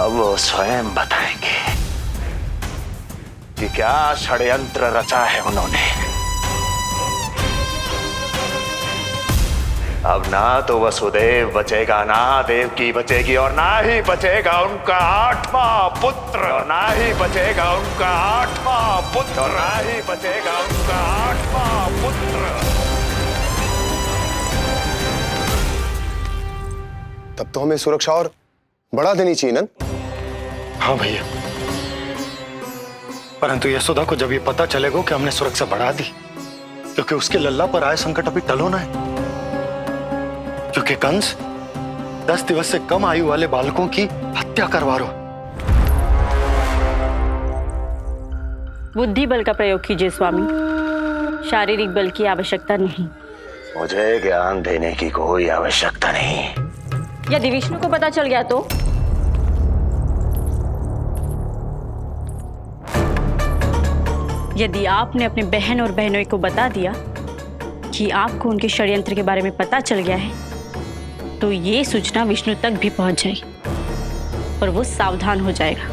अब वो स्वयं बताएंगे कि क्या षड्यंत्र रचा है उन्होंने। अब ना तो वसुदेव बचेगा, ना देवकी बचेगी, और ना ही बचेगा उनका 8वां पुत्र, और ना ही बचेगा उनका 8वां पुत्र, और ना ही बचेगा उनका 8वां पुत्र। तब तो हमें सुरक्षा और बढ़ा देनी चाहिए नंद। हाँ भैया, परंतु यशोदा को जब ये पता चलेगा कि हमने सुरक्षा बढ़ा दी, क्योंकि उसके लल्ला पर आए संकट अभी टल होना है। क्योंकि कंस 10 दिवस से कम आयु वाले बालकों की हत्या करवा रहा। बुद्धि बल का प्रयोग कीजिए स्वामी, शारीरिक बल की आवश्यकता नहीं। मुझे ज्ञान देने की कोई आवश्यकता नहीं। यदि विष्णु को पता चल गया तो? यदि आपने अपने बहन और बहनों को बता दिया कि आपको उनके षड्यंत्र के बारे में पता चल गया है, तो ये सूचना विष्णु तक भी पहुंच जाएगी और वो सावधान हो जाएगा।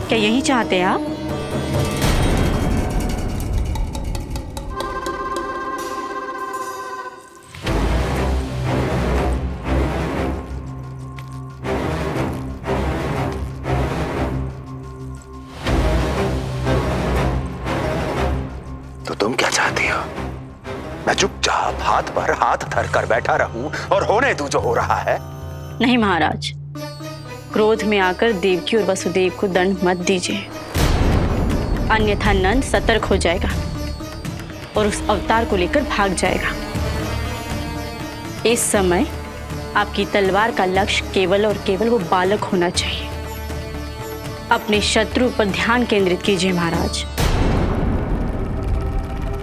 क्या यही चाहते हैं आप? तो तुम क्या चाहती हो? मैं चुपचाप हाथ पर हाथ धर कर बैठा रहूं और होने दूं जो हो रहा है? नहीं महाराज, क्रोध में आकर देवकी और वसुदेव को दंड मत दीजिए, अन्यथा नंद सतर्क हो जाएगा और उस अवतार को लेकर भाग जाएगा। इस समय आपकी तलवार का लक्ष्य केवल और केवल वो बालक होना चाहिए। अपने शत्रु पर ध्यान केंद्रित कीजिए महाराज।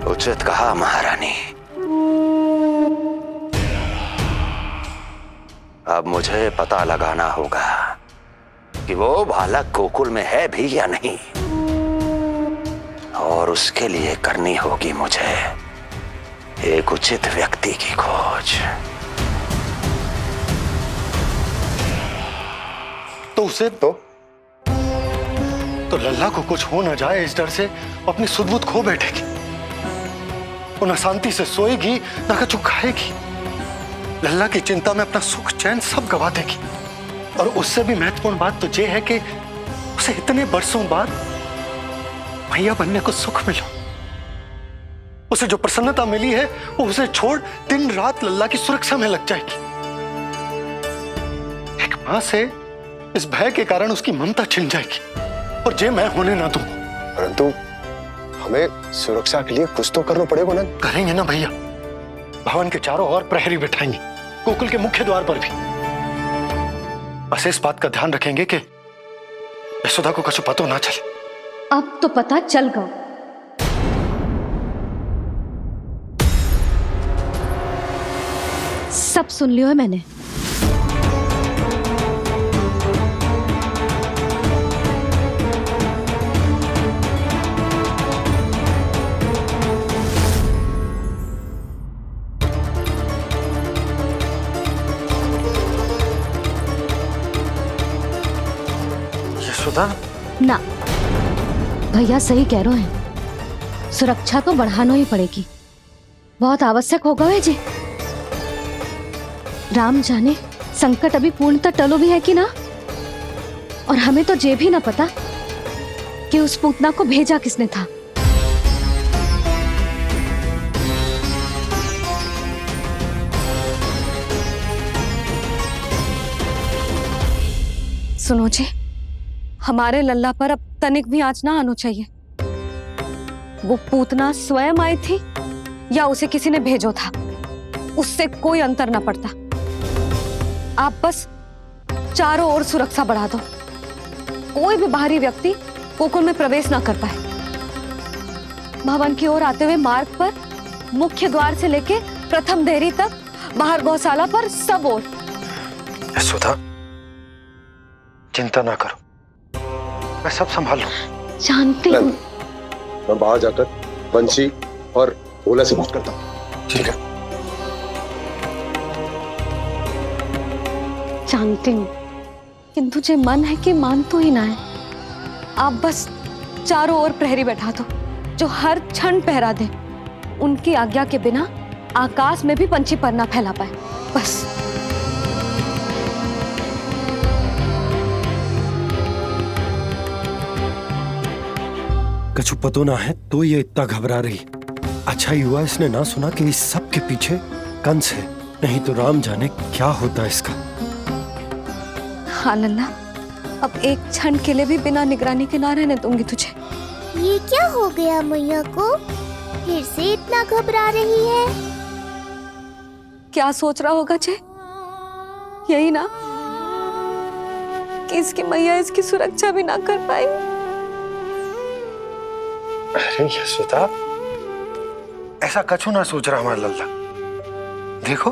उचित कहा महारानी। अब मुझे पता लगाना होगा कि वो बालक गोकुल में है भी या नहीं, और उसके लिए करनी होगी मुझे एक उचित व्यक्ति की खोज। तो उसे तो लल्ला को कुछ हो न जाए, इस डर से अपनी सुध-बुध खो बैठेगी। वो न शांति से सोएगी, न कुछ खाएगी। लल्ला की चिंता में अपना सुख चैन सब गवा देगी। और उससे भी महत्वपूर्ण बात तो ये है कि उसे इतने बरसों बाद भैया बनने को सुख मिला। उसे जो प्रसन्नता मिली है, वो उसे छोड़ दिन रात लल्ला की सुरक्षा में लग जाएगी। एक मां से इस भय के कारण उसकी ममता छिन जाएगी, और ये मैं होने ना दूं। परंतु हमें सुरक्षा के लिए कुछ तो करना पड़ेगा ना। करेंगे ना भैया। भवन के चारों ओर प्रहरी बिठाएंगे, गोकुल के मुख्य द्वार पर भी। बस इस बात का ध्यान रखेंगे कि यशोदा को कुछ पता ना चले। अब तो पता चल गया। सब सुन लियो है मैंने। ना, भैया सही कह रहे हैं, सुरक्षा तो बढ़ाना ही पड़ेगी, बहुत आवश्यक होगा वे जी। राम जाने संकट अभी पूर्णतः टलो भी है कि ना, और हमें तो ये भी ना पता कि उस पूतना को भेजा किसने था। सुनो जी, हमारे लल्ला पर अब तनिक भी आंच ना आना चाहिए। वो पूतना स्वयं आई थी या उसे किसी ने भेजो था, उससे कोई अंतर ना पड़ता। आप बस चारों ओर सुरक्षा बढ़ा दो, कोई भी बाहरी व्यक्ति गोकुल में प्रवेश ना कर पाए। भवन की ओर आते हुए मार्ग पर मुख्य द्वार से लेके प्रथम देहरी तक, बाहर गौशाला पर, सब ओर। यशोदा, चिंता ना करो, मैं सब संभाल लूं। जानती हूँ। मैं बाहर जाकर बंशी और ओला से बात करता हूँ। ठीक है। जानती हूँ लेकिन तुझे मन है कि मान तो ही ना है। आप बस चारों ओर प्रहरी बैठा दो जो हर क्षण पहरा दे। उनकी आज्ञा के बिना आकाश में भी पंछी पर ना फैला पाए, बस। कछु पतो ना है तो ये इतना घबरा रही। अच्छा हुआ इसने ना सुना कि इस सब के पीछे कंस है, नहीं तो राम जाने क्या होता इसका। हाँ लल्ला, अब एक क्षण के लिए भी बिना निगरानी के ना रहने दूंगी तुझे। ये क्या हो गया मैया को? फिर से इतना घबरा रही है? क्या सोच रहा होगा जय? यही ना कि इसकी मैया इसकी सुरक्षा भी ना कर पाई। अरे यशोदा, ऐसा कछु ना सोच रहा हमारा लल्ला। देखो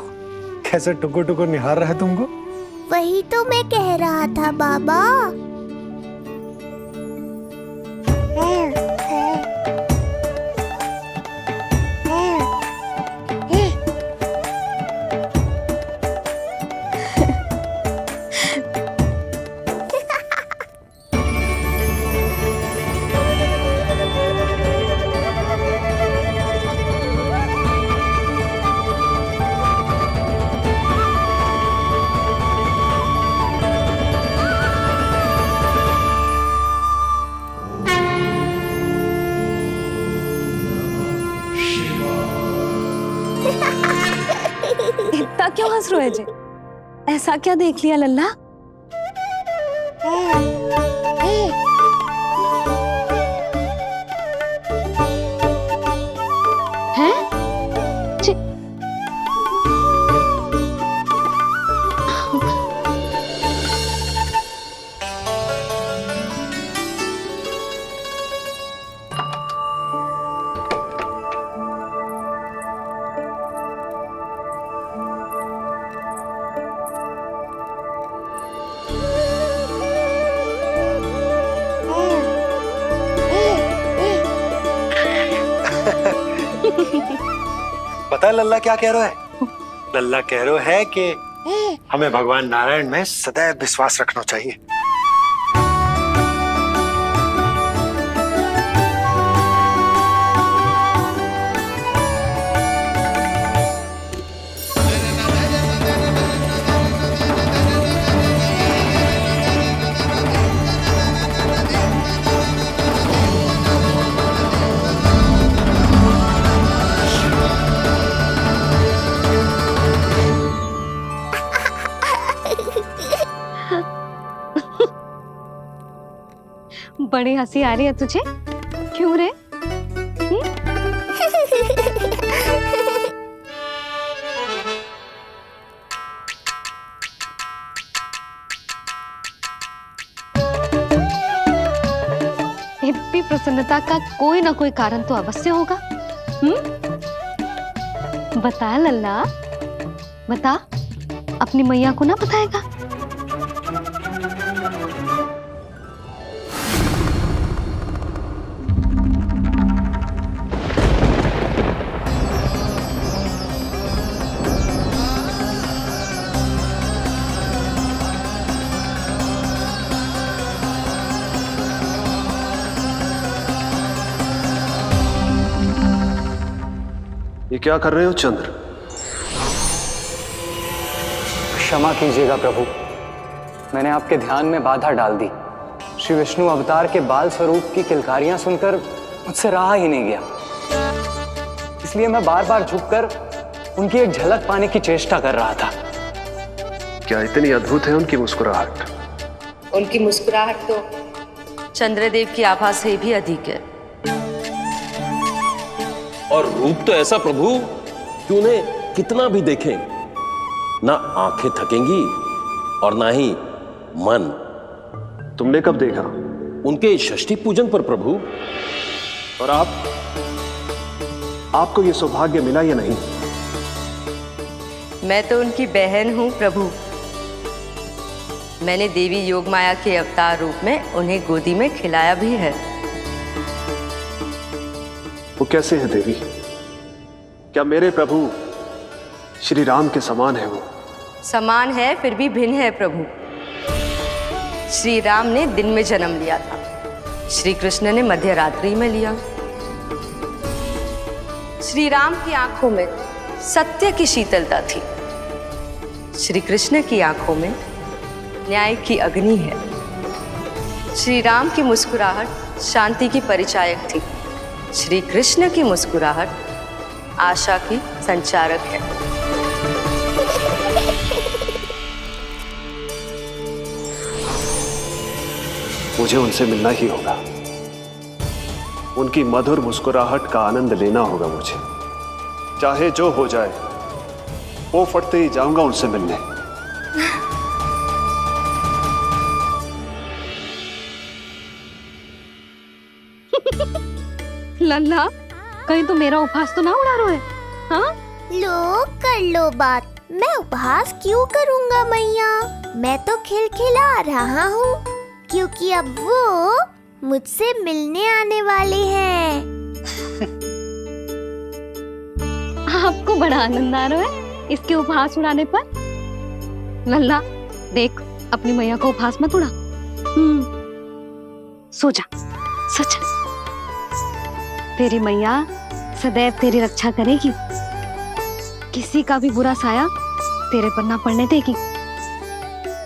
कैसे टुकुर टुकुर निहार रहा है तुमको। वही तो मैं कह रहा था बाबा। इतना क्यों हंस रहे हो जय? ऐसा क्या देख लिया लल्ला? हैं? पता है लल्ला क्या कह रहा है? लल्ला कह रहा है कि हमें भगवान नारायण में सदैव विश्वास रखना चाहिए। बड़ी हंसी आ रही है तुझे, क्यों रे? इतनी प्रसन्नता का कोई ना कोई कारण तो अवश्य होगा। बता लल्ला, बता, अपनी मैया को ना बताएगा? ये क्या कर रहे हो चंद्र? क्षमा कीजिएगा प्रभु, मैंने आपके ध्यान में बाधा डाल दी। श्री विष्णु अवतार के बाल स्वरूप की किलकारियां सुनकर मुझसे रहा ही नहीं गया, इसलिए मैं बार बार झुककर उनकी एक झलक पाने की चेष्टा कर रहा था। क्या इतनी अद्भुत है उनकी मुस्कुराहट? उनकी मुस्कुराहट तो चंद्रदेव की आभा से भी अधिक है। और रूप तो ऐसा प्रभु कि उन्हें कितना भी देखें ना आंखें थकेंगी और ना ही मन। तुमने कब देखा? उनके षष्ठी पूजन पर प्रभु। और आपको ये सौभाग्य मिला या नहीं? मैं तो उनकी बहन हूँ प्रभु। मैंने देवी योगमाया के अवतार रूप में उन्हें गोदी में खिलाया भी है। वो कैसे है देवी? क्या मेरे प्रभु श्री राम के समान है वो? समान है फिर भी भिन्न है प्रभु। श्री राम ने दिन में जन्म लिया था, श्री कृष्ण ने मध्य रात्रि में लिया। श्री राम की आंखों में सत्य की शीतलता थी, श्री कृष्ण की आंखों में न्याय की अग्नि है। श्री राम की मुस्कुराहट शांति की परिचायक थी, श्री कृष्ण की मुस्कुराहट आशा की संचारक है। मुझे उनसे मिलना ही होगा, उनकी मधुर मुस्कुराहट का आनंद लेना होगा मुझे। चाहे जो हो जाए, वो फटते ही जाऊंगा उनसे मिलने। लल्ला, कहीं तो मेरा उपहास तो ना उड़ा रहे है? हाँ? लो कर लो बात, मैं उपहास क्यों करूँगा मैया? मैं तो खिलखिला रहा हूँ, क्योंकि अब वो मुझसे मिलने आने वाले हैं। आपको बड़ा आनंद आ रहा है इसके उपहास उड़ाने पर? लल्ला देख, अपनी मैया का उपहास मत उड़ा। सो जा, सो जा। तेरी मैया सदैव तेरी रक्षा करेगी, किसी का भी बुरा साया तेरे पर ना पड़ने देगी,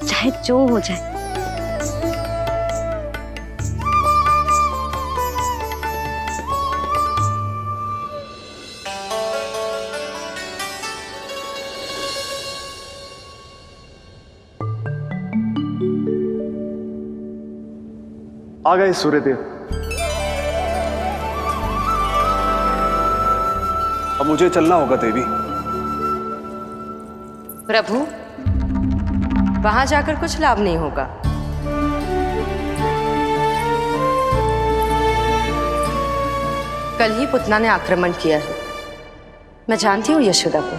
चाहे जो हो जाए। आ गए सूर्यदेव। अब मुझे चलना होगा देवी। प्रभु, वहां जाकर कुछ लाभ नहीं होगा। कल ही पुतना ने आक्रमण किया है। मैं जानती हूँ यशोदा को,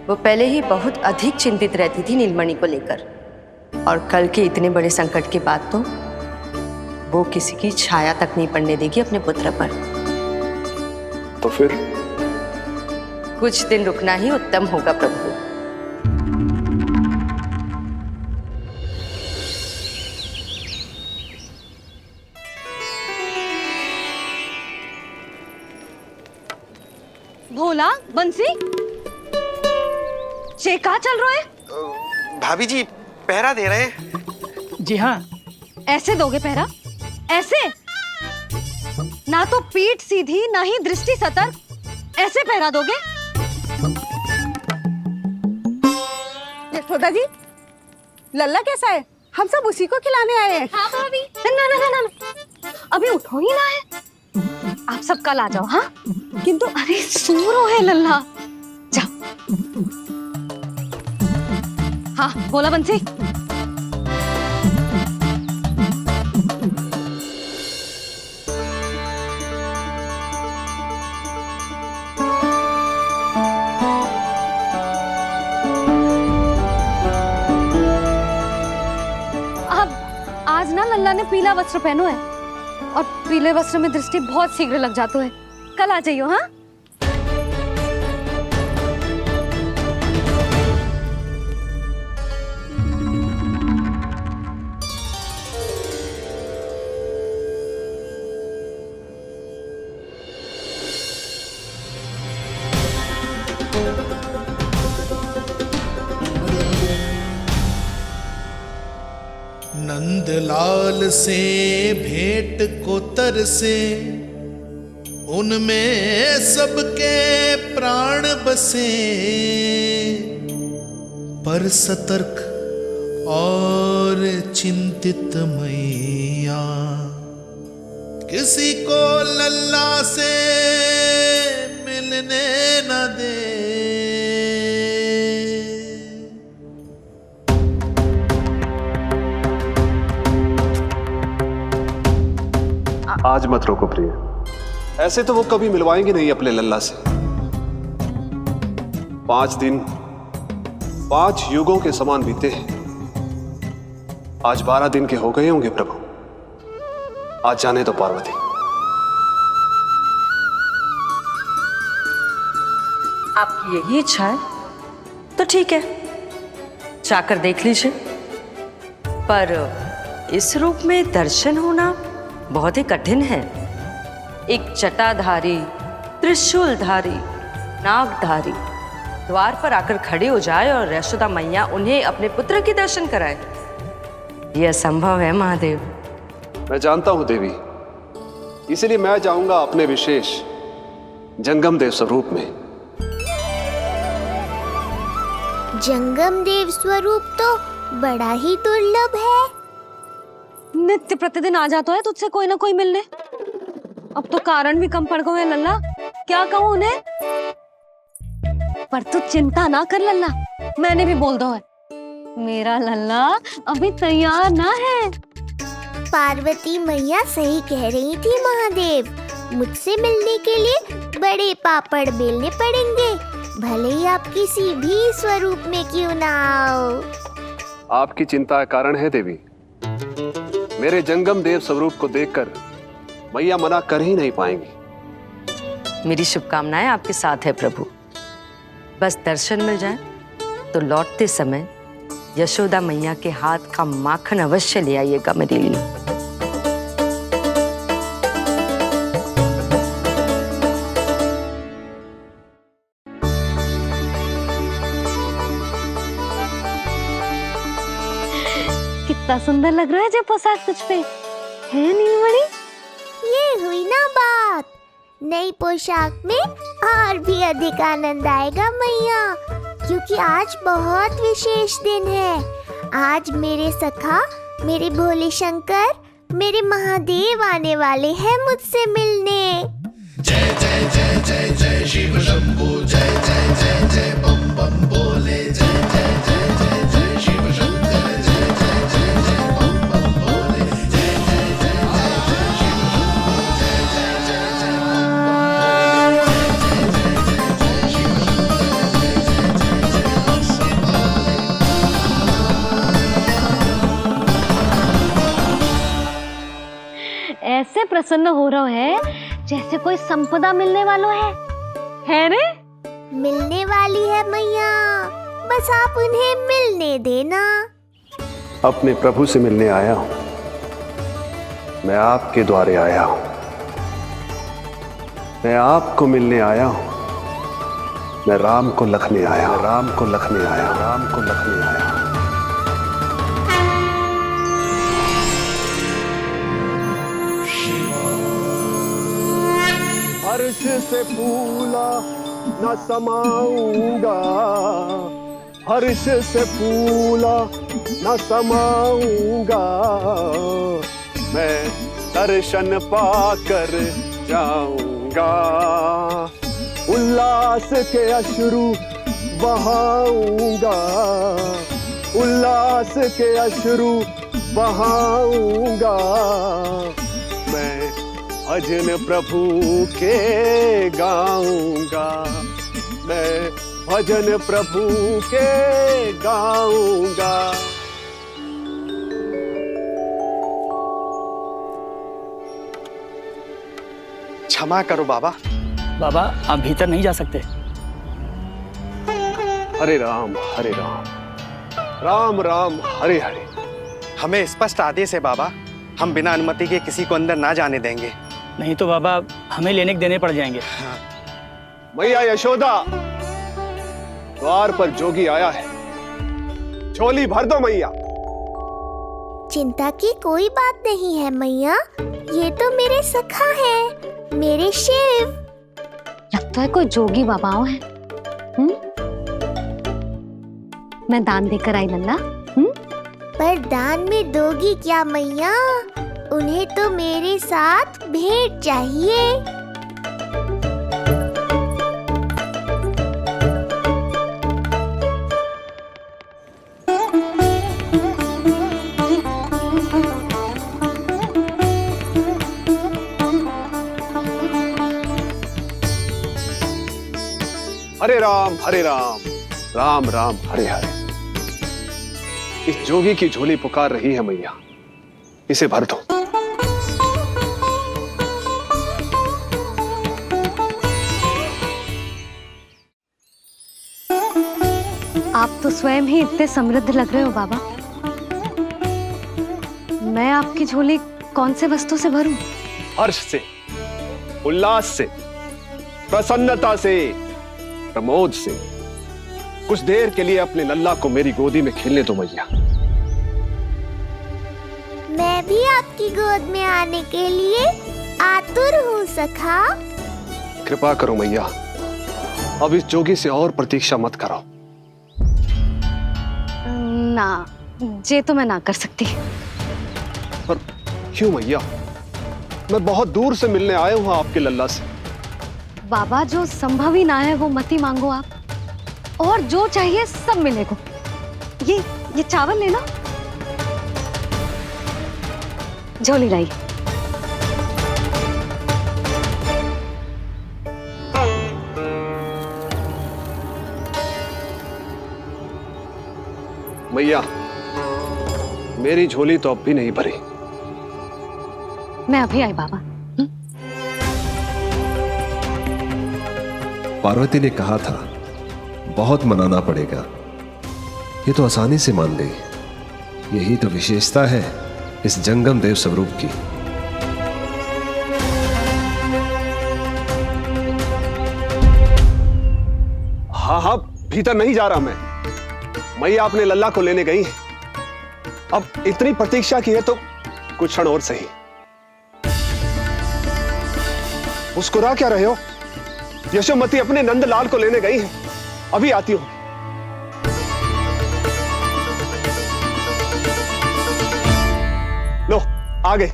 वो पहले ही बहुत अधिक चिंतित रहती थी नीलमणि को लेकर, और कल के इतने बड़े संकट के बाद तो वो किसी की छाया तक नहीं पड़ने देगी अपने पुत्र पर। तो फिर कुछ दिन रुकना ही उत्तम होगा प्रभु। भोला, बंसी, ये क्या चल रहा है? भाभी जी पहरा दे रहे हैं। जी हाँ। ऐसे दोगे पहरा? ऐसे? ना तो पीठ सीधी, ना ही दृष्टि सतर्क, ऐसे पहरा दोगे? यशोदा जी, लल्ला कैसा है? हम सब उसी को खिलाने आए हैं। हाँ भाभी। ना ना ना ना, अभी उठो ही ना है। आप सब कल आ जाओ। हाँ, किंतु अरे सूरो है लल्ला, जाओ। हाँ बोला बंसी। आज ना लल्ला ने पीला वस्त्र पहनो है, और पीले वस्त्र में दृष्टि बहुत शीघ्र लग जातो है। कल आ जाइयो। हाँ, नंदलाल से भेंट को तरसे, उनमें सबके प्राण बसे, पर सतर्क और चिंतित मैया, किसी को लल्ला से मिलने न दे। आज मत रोको प्रिय, ऐसे तो वो कभी मिलवाएंगे नहीं अपने लल्ला से। 5 दिन 5 युगों के समान बीते हैं, आज 12 दिन के हो गए होंगे प्रभु। आज जाने दो पार्वती। आपकी यही इच्छा है तो ठीक है, जाकर देख लीजिए, पर इस रूप में दर्शन होना बहुत ही कठिन है। एक जटाधारी, त्रिशूलधारी, नागधारी द्वार पर आकर खड़े हो जाए और यशोदा मैया उन्हें अपने पुत्र के दर्शन कराए, यह असंभव है महादेव। मैं जानता हूं देवी, इसलिए मैं जाऊंगा अपने विशेष जंगम देव स्वरूप में। जंगम देव स्वरूप तो बड़ा ही दुर्लभ है। नित्य प्रतिदिन आ जाता है तुझसे कोई ना कोई मिलने। अब तो कारण भी कम पड़ गए हैं लल्ला, क्या कहूँ उन्हें। पर तू चिंता ना कर लल्ला, मैंने भी बोल दो है, मेरा लल्ला अभी तैयार ना है। पार्वती मैया सही कह रही थी महादेव, मुझसे मिलने के लिए बड़े पापड़ बेलने पड़ेंगे, भले ही आप किसी भी स्वरूप में क्यों ना आओ। आपकी चिंता का कारण है देवी, मेरे जंगम देव स्वरूप को देखकर मैया मना कर ही नहीं पाएंगी। मेरी शुभकामनाएं आपके साथ है प्रभु। बस दर्शन मिल जाए तो लौटते समय यशोदा मैया के हाथ का माखन अवश्य ले आइएगा मेरे लिए। कितना सुंदर लग रहा है जो पोशाक तुझ पे है नीलमणि। ये हुई ना बात, नई पोशाक में और भी अधिक आनंद आएगा मैया, क्योंकि आज बहुत विशेष दिन है। आज मेरे सखा, मेरे भोले शंकर, मेरे महादेव आने वाले हैं मुझसे मिलने। जय जय जय जय जय शिव शंभू, जय जय जय जय बम बम बोले, जय जय जय जय जय शिव शंकर, जय जय जय जय बम बम बोले, जय जय जय जय जय शिव शंभू, जय जय जय जय ऐसे प्रसन्न हो रहा है जैसे कोई संपदा मिलने वालों है रे? मिलने वाली है मैया, बस आप उन्हें मिलने देना। अपने प्रभु से मिलने आया हूं, मैं आपके द्वारे आया हूं, मैं आपको मिलने आया हूं, मैं राम को लखने आया, राम को लखने आया, राम को लखने आया। हर्ष से फूला न समाऊंगा, हर्ष से फूला न समाऊंगा, मैं दर्शन पाकर जाऊंगा, उल्लास के अश्रु बहाऊंगा, उल्लास के अश्रु बहाऊंगा, मैं भजन प्रभु के गाऊंगा, मैं भजन प्रभु के गाऊंगा। क्षमा करो बाबा। बाबा आप भीतर नहीं जा सकते। हरे राम हरे राम, राम राम हरे हरे। हमें स्पष्ट आदेश है बाबा, हम बिना अनुमति के किसी को अंदर ना जाने देंगे। नहीं तो बाबा हमें लेने के देने पड़ जाएंगे। मैया यशोदा, द्वार पर जोगी आया है, झोली भर दो मैया। चिंता की कोई बात नहीं है मैया, ये तो मेरे सखा है, मेरे शिव। लगता है कोई जोगी बाबाओं है। मैं दान देकर आई लल्ला। पर दान में दोगी क्या मैया? उन्हें तो मेरे साथ भेंट चाहिए। हरे राम हरे राम, राम राम हरे हरे। इस जोगी की झोली पुकार रही है मैया, इसे भर दो। आप तो स्वयं ही इतने समृद्ध लग रहे हो बाबा। मैं आपकी झोली कौन से वस्तु से भरूं? हर्ष से, उल्लास से, प्रसन्नता से, प्रमोद से। कुछ देर के लिए अपने लल्ला को मेरी गोदी में खेलने दो मैया। मैं भी आपकी गोद में आने के लिए आतुर हूँ सखा। कृपा करो मैया, अब इस जोगी से और प्रतीक्षा मत कराओ। ना, ये तो मैं ना कर सकती। पर क्यों मैया? मैं बहुत दूर से मिलने आया हूँ आपके लल्ला से। बाबा, जो संभव ही ना है वो मत ही मांगो आप, और जो चाहिए सब मिलेगा। ये चावल लेना, झोली लाई। मैया, मेरी झोली तो अब भी नहीं भरी। मैं अभी आई बाबा। पार्वती ने कहा था बहुत मनाना पड़ेगा, ये तो आसानी से मान गई। यही तो विशेषता है इस जंगम देव स्वरूप की। हाँ हाँ, भीतर नहीं जा रहा मैं। मैया अपने लल्ला को लेने गई है। अब इतनी प्रतीक्षा की है तो कुछ क्षण और सही। मुस्कुरा क्या रहे हो? यशोमती अपने नंदलाल को लेने गई है, अभी आती हूं। लो, आ गए।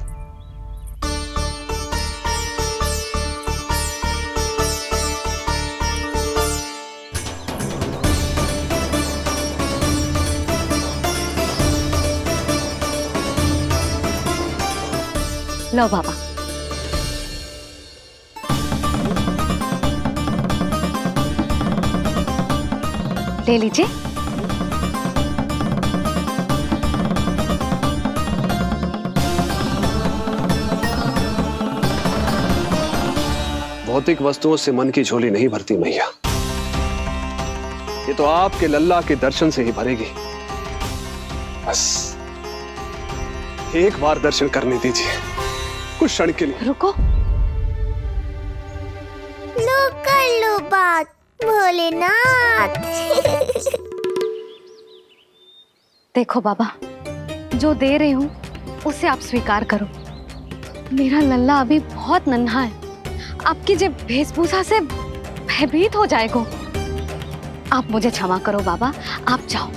लो बाबा। ले लीजिए। भौतिक वस्तुओं से मन की झोली नहीं भरती मैया, ये तो आपके लल्ला के दर्शन से ही भरेगी। बस एक बार दर्शन करने दीजिए, कुछ क्षण के लिए। रुको। लो कर लो बात भोलेनाथ। देखो बाबा, जो दे रही हूँ उसे आप स्वीकार करो। मेरा लल्ला अभी बहुत नन्हा है, आपकी जब वेशभूषा से भयभीत हो जाएगा। आप मुझे क्षमा करो बाबा, आप जाओ।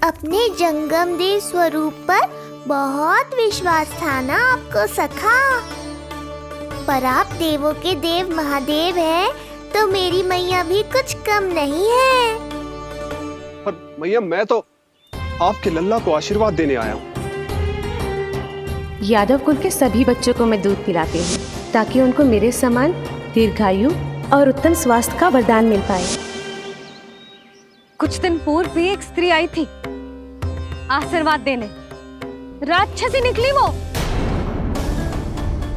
अपने जंगम देव स्वरूप पर बहुत विश्वास था ना आपको सखा। पर आप देवों के देव महादेव हैं, तो मेरी मैया भी कुछ कम नहीं है। पर मैया, मैं तो आपके लल्ला को आशीर्वाद देने आया हूँ। यादव कुल के सभी बच्चों को मैं दूध पिलाती हूँ, ताकि उनको मेरे समान दीर्घायु और उत्तम स्वास्थ्य का वरदान मिल पाए। कुछ दिन पूर्व भी एक स्त्री आई थी आशीर्वाद देने, राक्षसी निकली वो।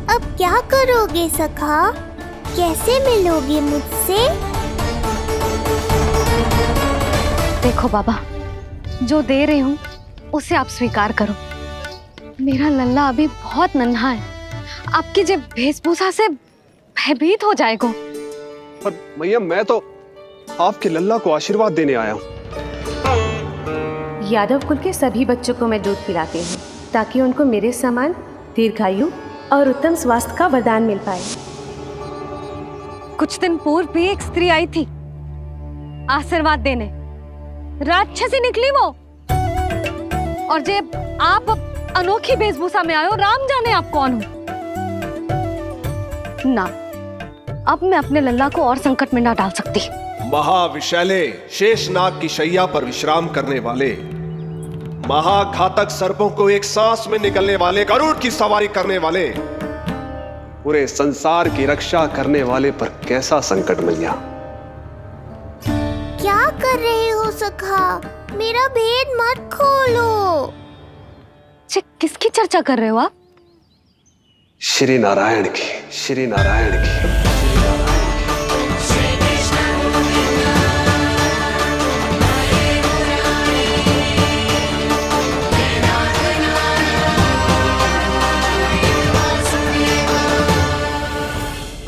अब क्या करोगे सखा? कैसे मिलोगे मुझसे? देखो बाबा, जो दे रही हूँ उसे आप स्वीकार करो। मेरा लल्ला अभी बहुत नन्हा है, आपकी जब वेशभूषा से भयभीत हो जाएगा। पर मैया, मैं तो आपके लल्ला को आशीर्वाद देने आया हूँ। यादव कुल के सभी बच्चों को मैं दूध पिलाती हूँ, ताकि उनको मेरे समान दीर्घायु और उत्तम स्वास्थ्य का वरदान मिल पाए। कुछ दिन पूर्व भी एक स्त्री आई थी आशीर्वाद देने, राक्षसी निकली वो। और जब आप अनोखी वेशभूषा में आए हो, राम जाने आप कौन हो। ना, अब मैं अपने लल्ला को और संकट में ना डाल सकती। महाविशैले शेषनाग की शैया पर विश्राम करने वाले, महाघातक सर्पों को एक सांस में निकलने वाले, गरुड़ की सवारी करने वाले, पूरे संसार की रक्षा करने वाले पर कैसा संकट मैया। क्या कर रहे हो सखा? मेरा भेद मत खोलो। किसकी चर्चा कर रहे हो आप? श्री नारायण की, श्री नारायण की।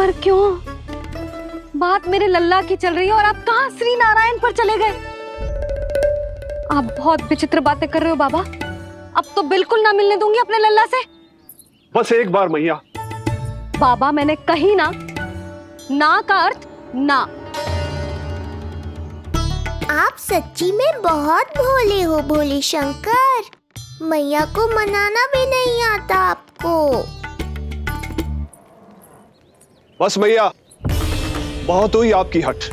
पर क्यों? बात मेरे लल्ला की चल रही है और आप कहाँ श्री नारायण पर चले गए? आप बहुत विचित्र बातें कर रहे हो बाबा। अब तो बिल्कुल ना मिलने दूंगी अपने लल्ला से। बस एक बार मैया। बाबा मैंने कही ना, ना का अर्थ ना। आप सच्ची में बहुत भोले हो भोले शंकर। मैया को मनाना भी नहीं आता आपको। बस मैया, बहुत हुई आपकी हट।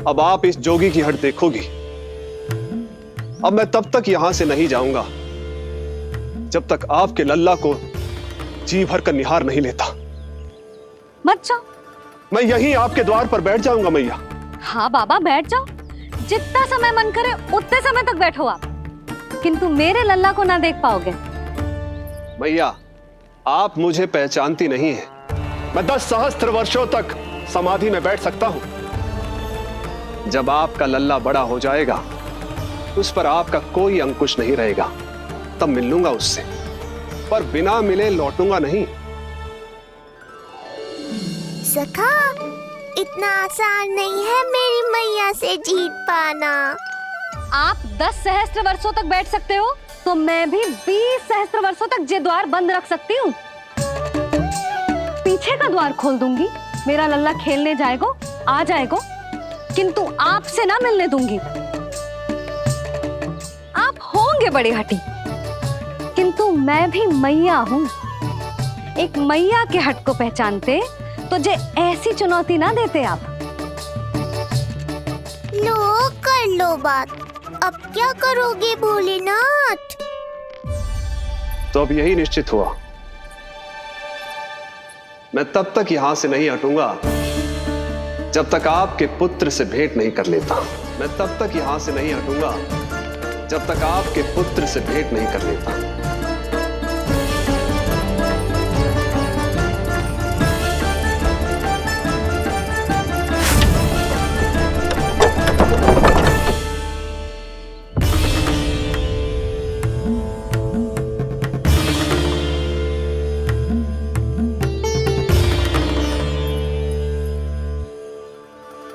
अब आप इस जोगी की हट देखोगी। अब मैं तब तक यहां से नहीं जाऊंगा जब तक आपके लल्ला को जी भर कर निहार नहीं लेता। मत जाओ। मैं यहीं आपके द्वार पर बैठ जाऊंगा मैया। हाँ बाबा बैठ जाओ, जितना समय मन करे उतने समय तक बैठो आप, किंतु मेरे लल्ला को ना देख पाओगे। मैया, आप मुझे पहचानती नहीं है। मैं 10 सहस्त्र वर्षों तक समाधि में बैठ सकता हूं। जब आपका लल्ला बड़ा हो जाएगा, उस पर आपका कोई अंकुश नहीं रहेगा, तब मिल लूंगा उससे, पर बिना मिले लौटूंगा नहीं। सखा, इतना आसान नहीं है मेरी मैया से जीत पाना। आप 10 सहस्त्र वर्षों तक बैठ सकते हो, तो मैं भी 20 सहस्त्र वर्षों तक ये द्वार बंद रख सकती हूँ। पीछे का द्वार खोल दूंगी, मेरा लल्ला खेलने जाएगा, आ जाएगा, किंतु आपसे ना मिलने दूंगी। आप होंगे बड़ी हठी, किंतु मैं भी मैया हूँ। एक मैया के हट को पहचानते तो जे ऐसी चुनौती ना देते आप। लो कर लो बात। अब क्या करोगे भोलेनाथ? तो अब यही निश्चित हुआ, मैं तब तक यहां से नहीं हटूंगा जब तक आपके पुत्र से भेंट नहीं कर लेता। मैं तब तक यहां से नहीं हटूंगा जब तक आपके पुत्र से भेंट नहीं कर लेता।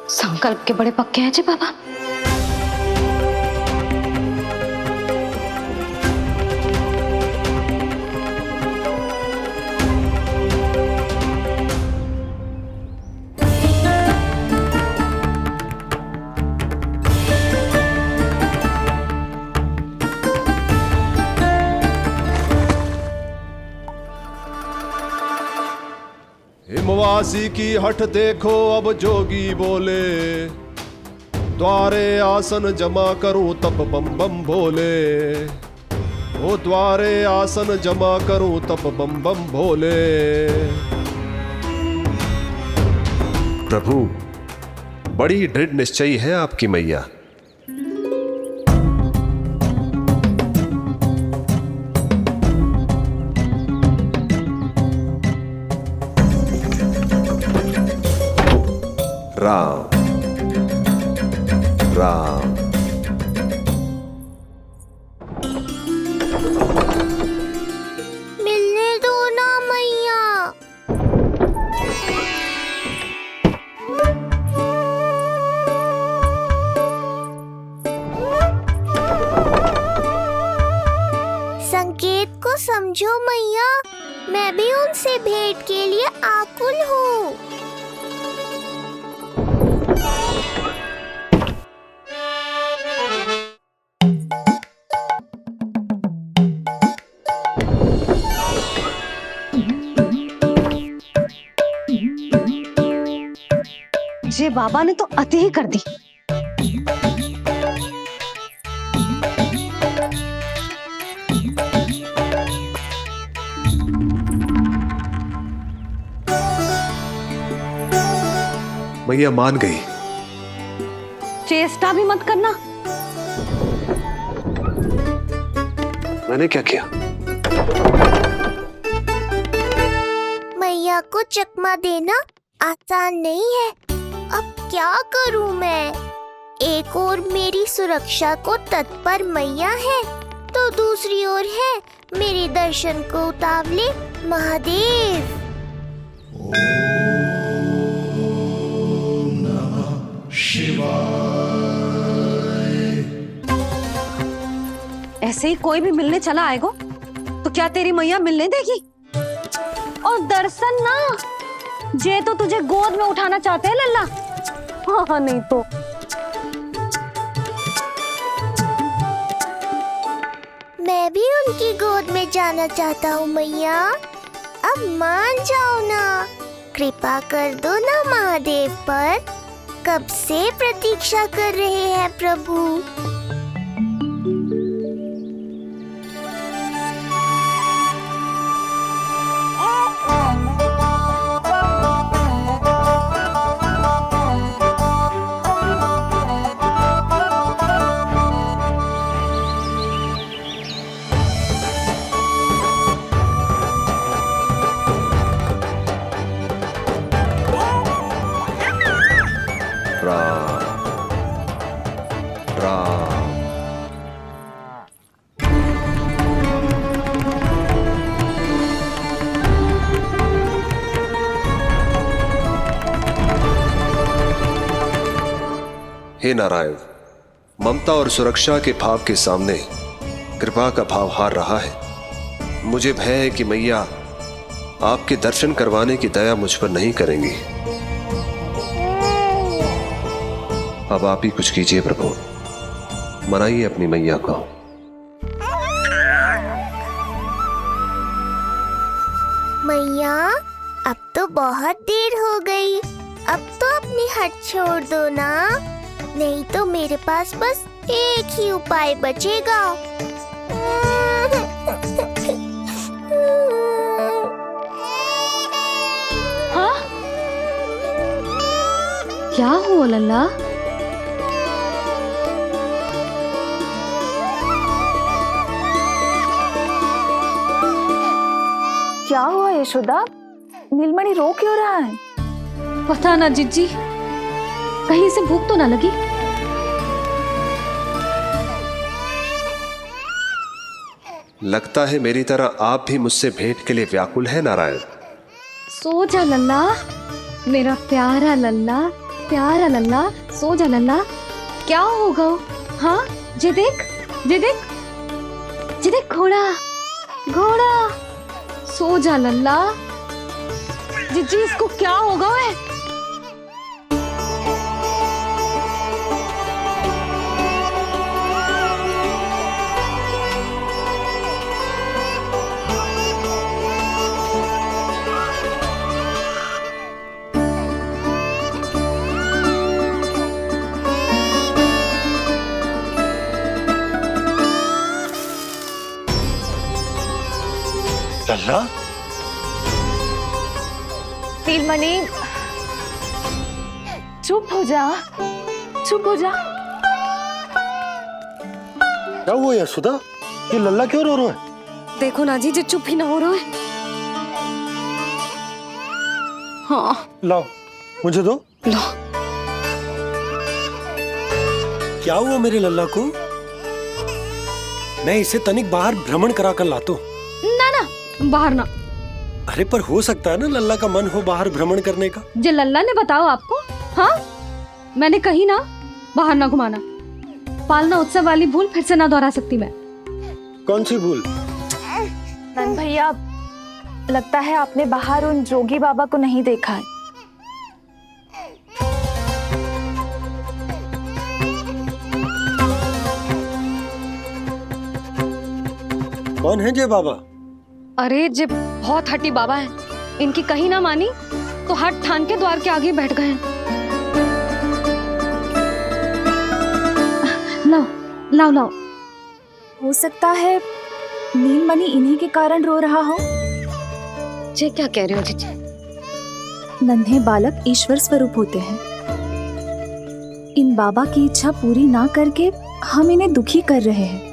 संकल्प के बड़े पक्के हैं जी बाबा। हिमवासी की हठ देखो अब जोगी बोले, द्वारे आसन जमा करूं तब बम बम भोले। ओ द्वारे आसन जमा करूं तब बम बम भोले। प्रभु, बड़ी दृढ़ निश्चयी है आपकी मैया। राम राम। मिलने दो ना मैया। संकेत को समझो मैया, मैं भी उनसे भेंट के लिए आकुल हूँ। ये बाबा ने तो अति ही कर दी। मैया मान गई। चेष्टा भी मत करना। मैंने क्या किया? मैया को चकमा देना आसान नहीं है। अब क्या करूं मैं? एक ओर मेरी सुरक्षा को तत्पर मैया है, तो दूसरी ओर है मेरे दर्शन को उतावले महादेव। ऐसे ही कोई भी मिलने चला आएगा तो क्या तेरी मैया मिलने देगी? और दर्शन ना, जे तो तुझे गोद में उठाना चाहते हैं लल्ला। हाँ नहीं तो मैं भी उनकी गोद में जाना चाहता हूँ मैया। अब मान जाओ ना, कृपा कर दो ना महादेव पर। कब से प्रतीक्षा कर रहे हैं प्रभु। हे नारायण, ममता और सुरक्षा के भाव के सामने कृपा का भाव हार रहा है। मुझे भय है कि मैया आपके दर्शन करवाने की दया मुझ पर नहीं करेंगी। अब आप ही कुछ कीजिए प्रभु, मनाइए अपनी मैया को। मैया अब तो बहुत देर हो गई, अब तो अपनी हट छोड़ दो ना, नहीं तो मेरे पास बस एक ही उपाय बचेगा। हाँ? क्या हुआ लल्ला? क्या हुआ यशोदा? नीलमणि रो क्यों रहा है? पता ना जीजी, कहीं से भूख तो ना लगी। लगता है मेरी तरह आप भी मुझसे भेंट के लिए व्याकुल है नारायण। सो जा लल्ला, मेरा प्यारा लल्ला, प्यारा लल्ला, सो जा लल्ला। क्या होगा? हाँ, जे देख, जे देख, जे देख, घोड़ा, घोड़ा। सो जा लल्ला। जीजी इसको क्या होगा? है लल्ला, नीलमणि चुप हो जा, चुप हो जा। क्या हुआ यशोदा? ये लल्ला क्यों रो रहा है? देखो ना जी, चुप ही ना हो रहा है। हाँ लाओ, मुझे दो। लो। क्या हुआ मेरे लल्ला को? मैं इसे तनिक बाहर भ्रमण करा कर लाता हूं। ना ना, बाहर ना। अरे पर हो सकता है ना लल्ला का मन हो बाहर भ्रमण करने का। जे लल्ला ने बताओ आपको? हाँ, मैंने कही ना बाहर ना घुमाना। पालना उत्सव वाली भूल फिर से ना दोहरा सकती मैं। कौन सी भूल? नंद भैया, लगता है आपने बाहर उन जोगी बाबा को नहीं देखा है। कौन है जय बाबा? अरे जे बहुत हट्टी बाबा है, इनकी कहीं ना मानी तो हट ठान के द्वार के आगे बैठ गए। लाओ लाओ लाओ। हो सकता है नीलमणि इन्हीं के कारण रो रहा हो। जे क्या कह रहे हो जीजी? नन्हे बालक ईश्वर स्वरूप होते हैं। इन बाबा की इच्छा पूरी ना करके हम इन्हें दुखी कर रहे हैं।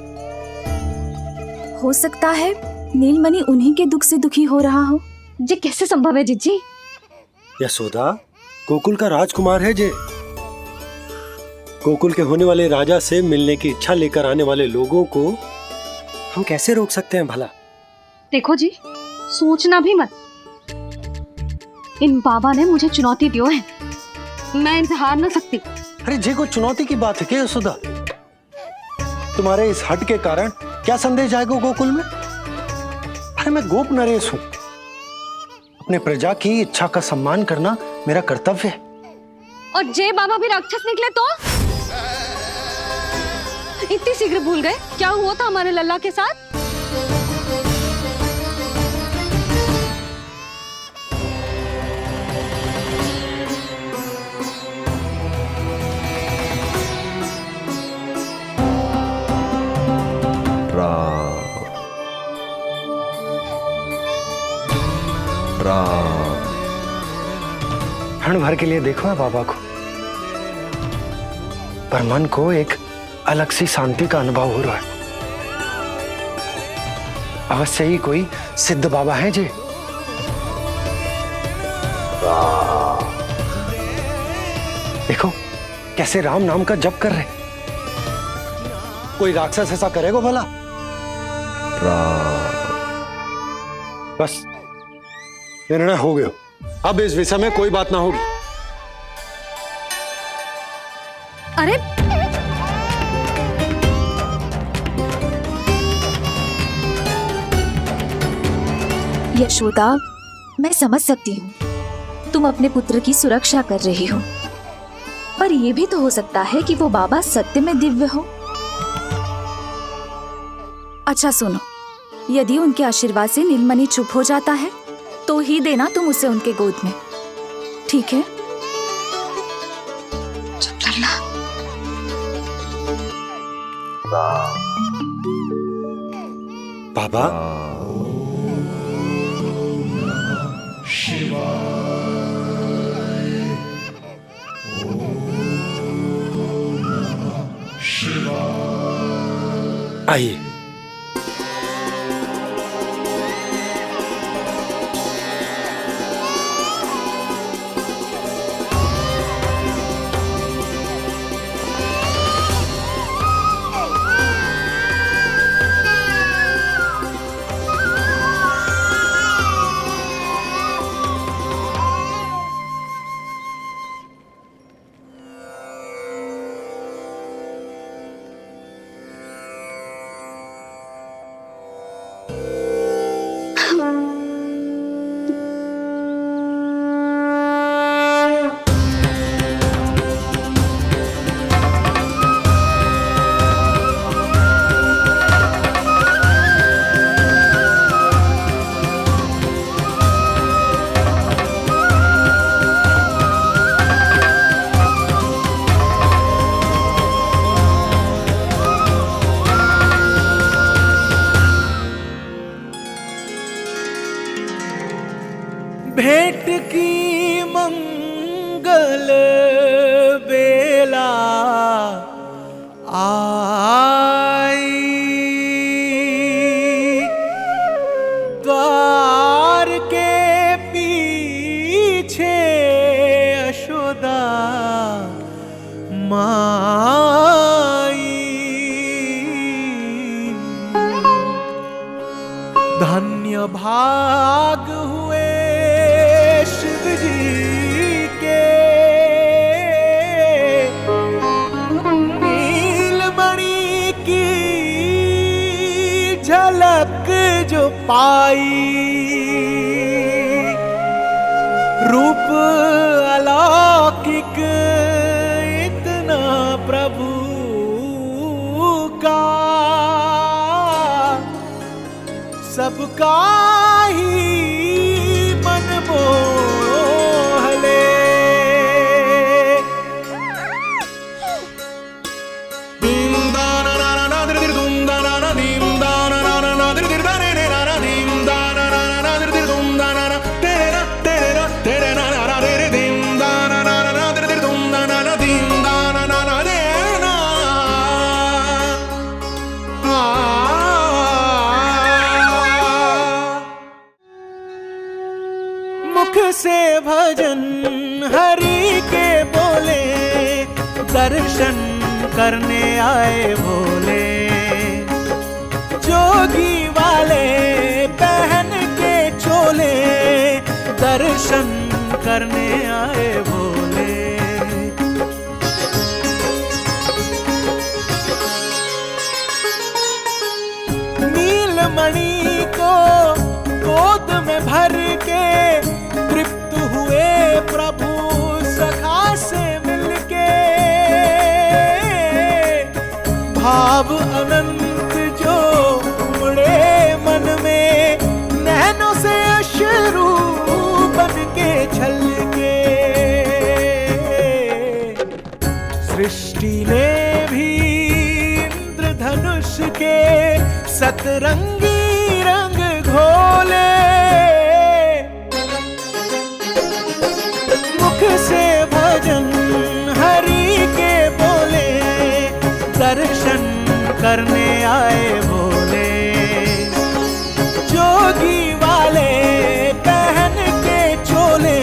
हो सकता है नीलमणि उन्हीं के दुख से दुखी हो रहा हो। जे कैसे संभव है जीजी? यशोदा, गोकुल का राजकुमार है जे। गोकुल के होने वाले राजा से मिलने की इच्छा लेकर आने वाले लोगों को हम कैसे रोक सकते हैं भला? देखो जी, सोचना भी मत। इन बाबा ने मुझे चुनौती दियो है, मैं इनसे हार ना सकती। अरे जी, कोई चुनौती की बात है क्या यशोदा? तुम्हारे इस हट के कारण क्या संदेश जाएगा गोकुल में? अरे मैं गोप नरेश हूं। अपने प्रजा की इच्छा का सम्मान करना मेरा कर्तव्य है। और जय बाबा भी राक्षस निकले तो? इतनी शीघ्र भूल गए क्या हुआ था हमारे लल्ला के साथ? क्षण भर के लिए देखो है बाबा को, पर मन को एक अलग सी शांति का अनुभव हो रहा है। अवश्य ही कोई सिद्ध बाबा है जी। देखो कैसे राम नाम का जप कर रहे। कोई राक्षस ऐसा करेगा भला? बस निर्णय हो गया, अब इस विषय में कोई बात ना होगी। अरे यशोदा, मैं समझ सकती हूँ तुम अपने पुत्र की सुरक्षा कर रही हो, पर यह भी तो हो सकता है कि वो बाबा सत्य में दिव्य हो। अच्छा सुनो, यदि उनके आशीर्वाद से नीलमणि चुप हो जाता है तो ही देना तुम उसे उनके गोद में, ठीक है? चुप करना। बाबा आइए। भेंट की मंगल बेला आई, द्वार के पीछे यशोदा माई। धन्य भाग हुए शिव जी के, नीलमणि की झलक जो पाई। रूप अलौकिक इतना प्रभु का, सबका ही मन मोह ले। दीम दाना ना ना दिर दिर दुम दाना ना, दीम दाना ना ना दिर दिर दाने ने ना ना, दीम दाना ना दिर दिर दुम दाना ना, तेरे ना ना ना रे रे, दीम दाना ना दिर दिर दुम दाना ना, दीम दाना ना रे ना। मुख से भजन हरि के बोले, दर्शन करने आए भोले। जोगी वाले पहन के चोले, दर्शन करने आए भोले। अब अनंत जो उमड़े मन में, नैनों से अश्रु बन के छलके। सृष्टि ने भी इंद्रधनुष के सतरंगी रंग घोले, मुख से भजन हरि के बोले, दर्शन करने आए भोले। जोगी वाले पहन के चोले,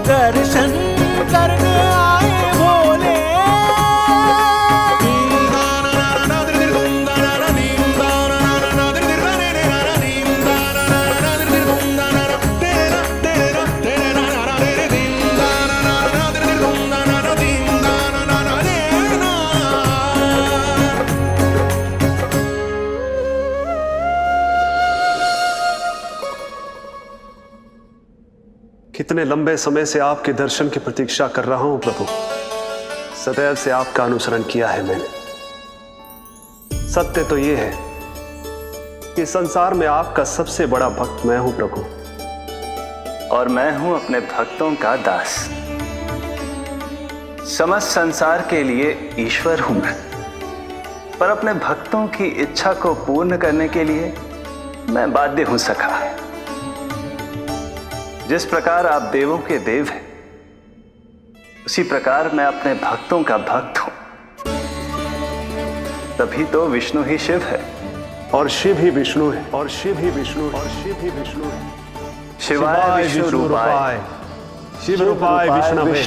दर्शन करने आए भोले। कितने लंबे समय से आपके दर्शन की प्रतीक्षा कर रहा हूं प्रभु। सदैव से आपका अनुसरण किया है मैंने। सत्य तो यह है कि संसार में आपका सबसे बड़ा भक्त मैं हूं प्रभु, और मैं हूं अपने भक्तों का दास। समस्त संसार के लिए ईश्वर हूं मैं, पर अपने भक्तों की इच्छा को पूर्ण करने के लिए मैं बाध्य हूं सखा। जिस प्रकार आप देवों के देव हैं, उसी प्रकार मैं अपने भक्तों का भक्त हूं। तभी तो विष्णु ही शिव है, और शिव ही विष्णु है, और शिव ही विष्णु है, और शिव ही विष्णु है। शिवाय विष्णु रूपाय, शिव रूपाय विष्णवे,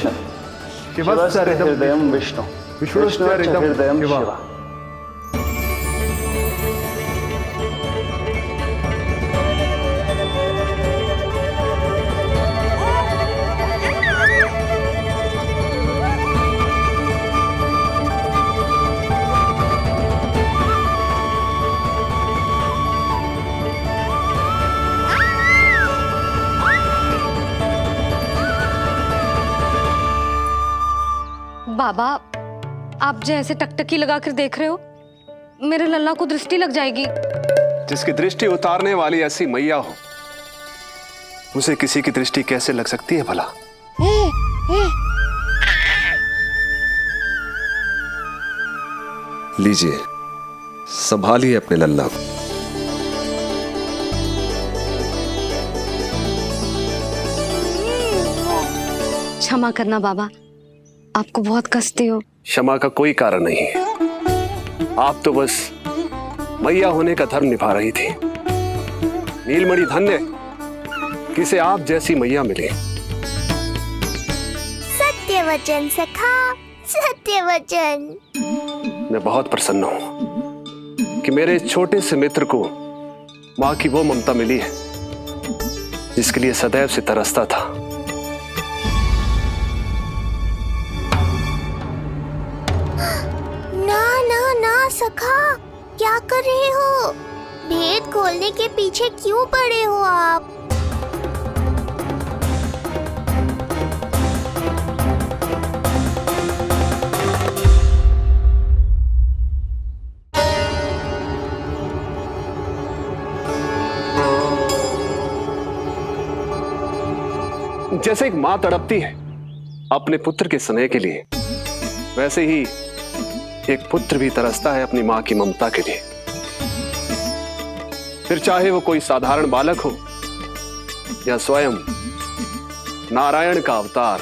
शिवस्य हृदयं विष्णु, विष्णुश्च हृदयं शिव। बाबा, आप जो ऐसे टकटकी लगाकर देख रहे हो, मेरे लल्ला को दृष्टि लग जाएगी। जिसकी दृष्टि उतारने वाली ऐसी मैया हो, उसे किसी की दृष्टि कैसे लग सकती है भला? लीजिए, संभालिए अपने लल्ला को। क्षमा करना बाबा, आपको बहुत कष्ट हो। क्षमा का कोई कारण नहीं है। आप तो बस मैया होने का धर्म निभा रही थी। नीलमणि धन्य किसे आप जैसी मैया मिले। सत्य वचन सखा, सत्य वचन। मैं बहुत प्रसन्न हूं कि मेरे छोटे से मित्र को मां की वो ममता मिली है जिसके लिए सदैव से तरसता था। सखा, क्या कर रहे हो? भेद खोलने के पीछे क्यों पड़े हो आप? जैसे एक मां तड़पती है अपने पुत्र के स्नेह के लिए, वैसे ही एक पुत्र भी तरसता है अपनी मां की ममता के लिए। फिर चाहे वो कोई साधारण बालक हो या स्वयं नारायण का अवतार।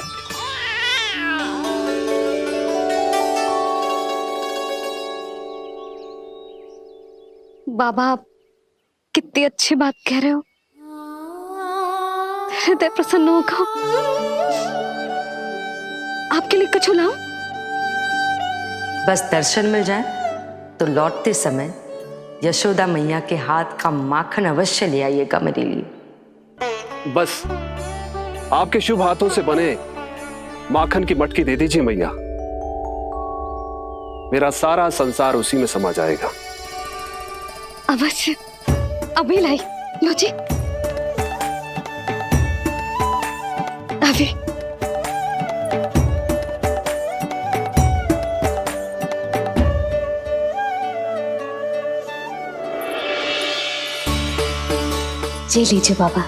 बाबा, आप कितनी अच्छी बात कह रहे हो। हृदय प्रसन्न होगा। आपके लिए कुछ लाऊं? बस दर्शन मिल जाए तो लौटते समय यशोदा मैया के हाथ का माखन अवश्य ले आइएगा मेरे लिए। बस आपके शुभ हाथों से बने माखन की मटकी दे दीजिए मैया, मेरा सारा संसार उसी में समा जाएगा। अवश्य, अभी लाई। लो जी, अभी। ये लीजिए बाबा।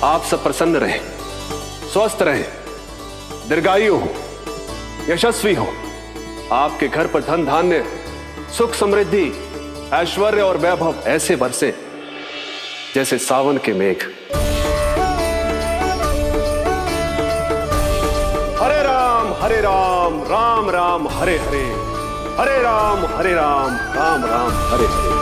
आप सब प्रसन्न रहें, स्वस्थ रहें, दीर्घायु हो, यशस्वी हो। आपके घर पर धन धान्य, सुख समृद्धि, ऐश्वर्य और वैभव ऐसे बरसे जैसे सावन के मेघ। हरे राम राम राम हरे हरे, हरे राम राम राम हरे हरे।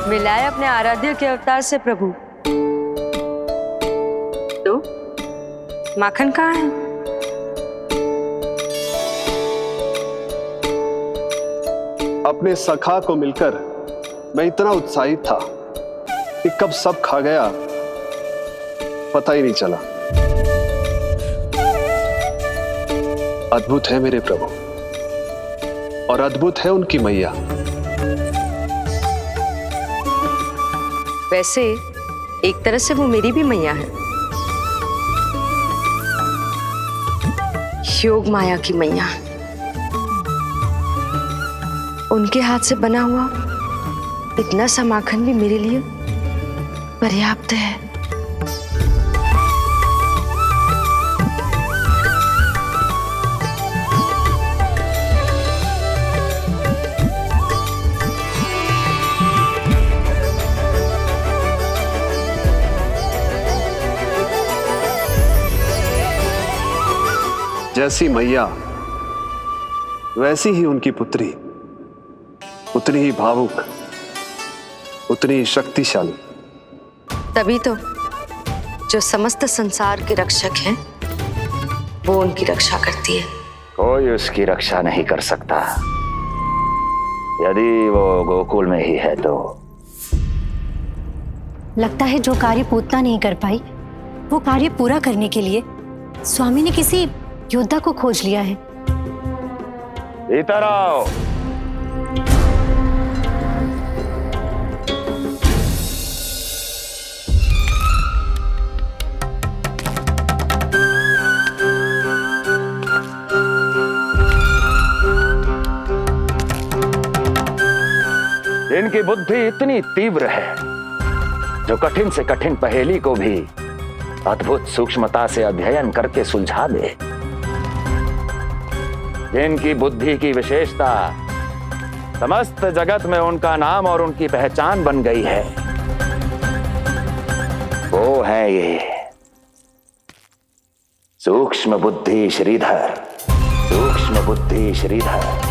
मिलाए अपने आराध्य के अवतार से प्रभु। तो माखन कहाँ है? अपने सखा को मिलकर मैं इतना उत्साहित था कि कब सब खा गया पता ही नहीं चला। अद्भुत है मेरे प्रभु और अद्भुत है उनकी मैया। वैसे एक तरह से वो मेरी भी मैया है, योग माया की मैया। उनके हाथ से बना हुआ इतना सा माखन भी मेरे लिए पर्याप्त है। जैसी मैया वैसी ही उनकी पुत्री, उतनी ही भावुक, उतनी ही शक्तिशाली। तभी तो जो समस्त संसार के रक्षक हैं वो उनकी रक्षा करती है। कोई उसकी रक्षा नहीं कर सकता। यदि वो गोकुल में ही है तो। लगता है जो कार्य पूतना नहीं कर पाई वो कार्य पूरा करने के लिए स्वामी ने किसी योद्धा को खोज लिया है। इधर आओ। इनकी बुद्धि इतनी तीव्र है जो कठिन से कठिन पहेली को भी अद्भुत सूक्ष्मता से अध्ययन करके सुलझा दे। जिनकी बुद्धि की विशेषता समस्त जगत में उनका नाम और उनकी पहचान बन गई है, वो है ये सूक्ष्म बुद्धि श्रीधर। सूक्ष्म बुद्धि श्रीधर।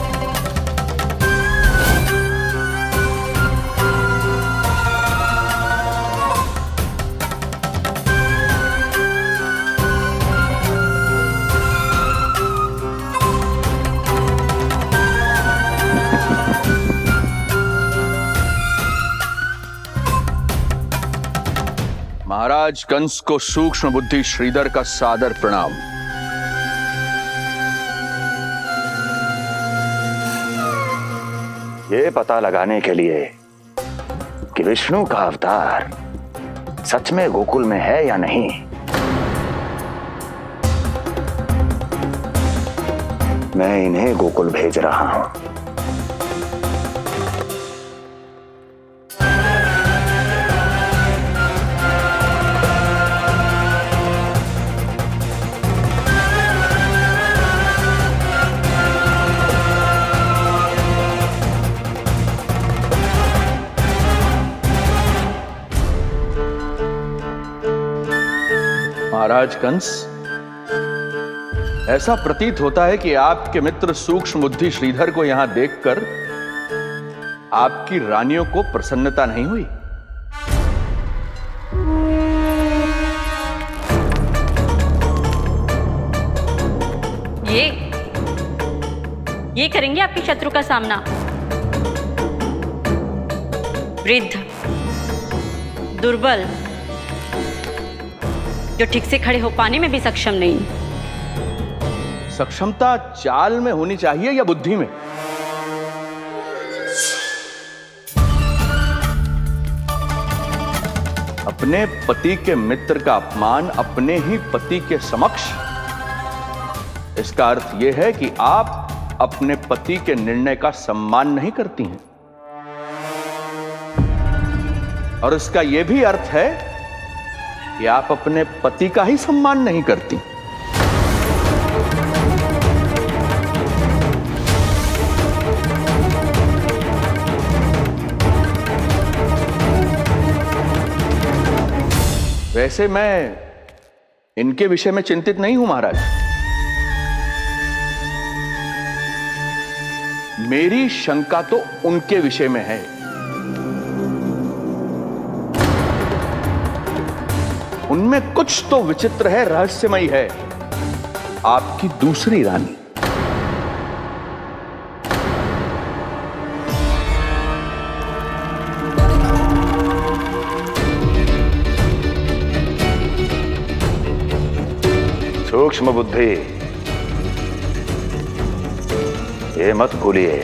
महाराज कंस को सूक्ष्म बुद्धि श्रीधर का सादर प्रणाम। ये पता लगाने के लिए कि विष्णु का अवतार सच में गोकुल में है या नहीं, मैं इन्हें गोकुल भेज रहा हूं। महाराज कंस, ऐसा प्रतीत होता है कि आपके मित्र सूक्ष्म बुद्धि श्रीधर को यहां देखकर आपकी रानियों को प्रसन्नता नहीं हुई। ये करेंगे आपके शत्रु का सामना। वृद्ध, दुर्बल, जो ठीक से खड़े हो पाने में भी सक्षम नहीं। सक्षमता चाल में होनी चाहिए या बुद्धि में? अपने पति के मित्र का अपमान अपने ही पति के समक्ष, इसका अर्थ यह है कि आप अपने पति के निर्णय का सम्मान नहीं करती हैं। और इसका यह भी अर्थ है कि आप अपने पति का ही सम्मान नहीं करती। वैसे मैं इनके विषय में चिंतित नहीं हूं महाराज। मेरी शंका तो उनके विषय में है। उनमें कुछ तो विचित्र है, रहस्यमयी है। आपकी दूसरी रानी। सूक्ष्म बुद्धि, ये मत भूलिए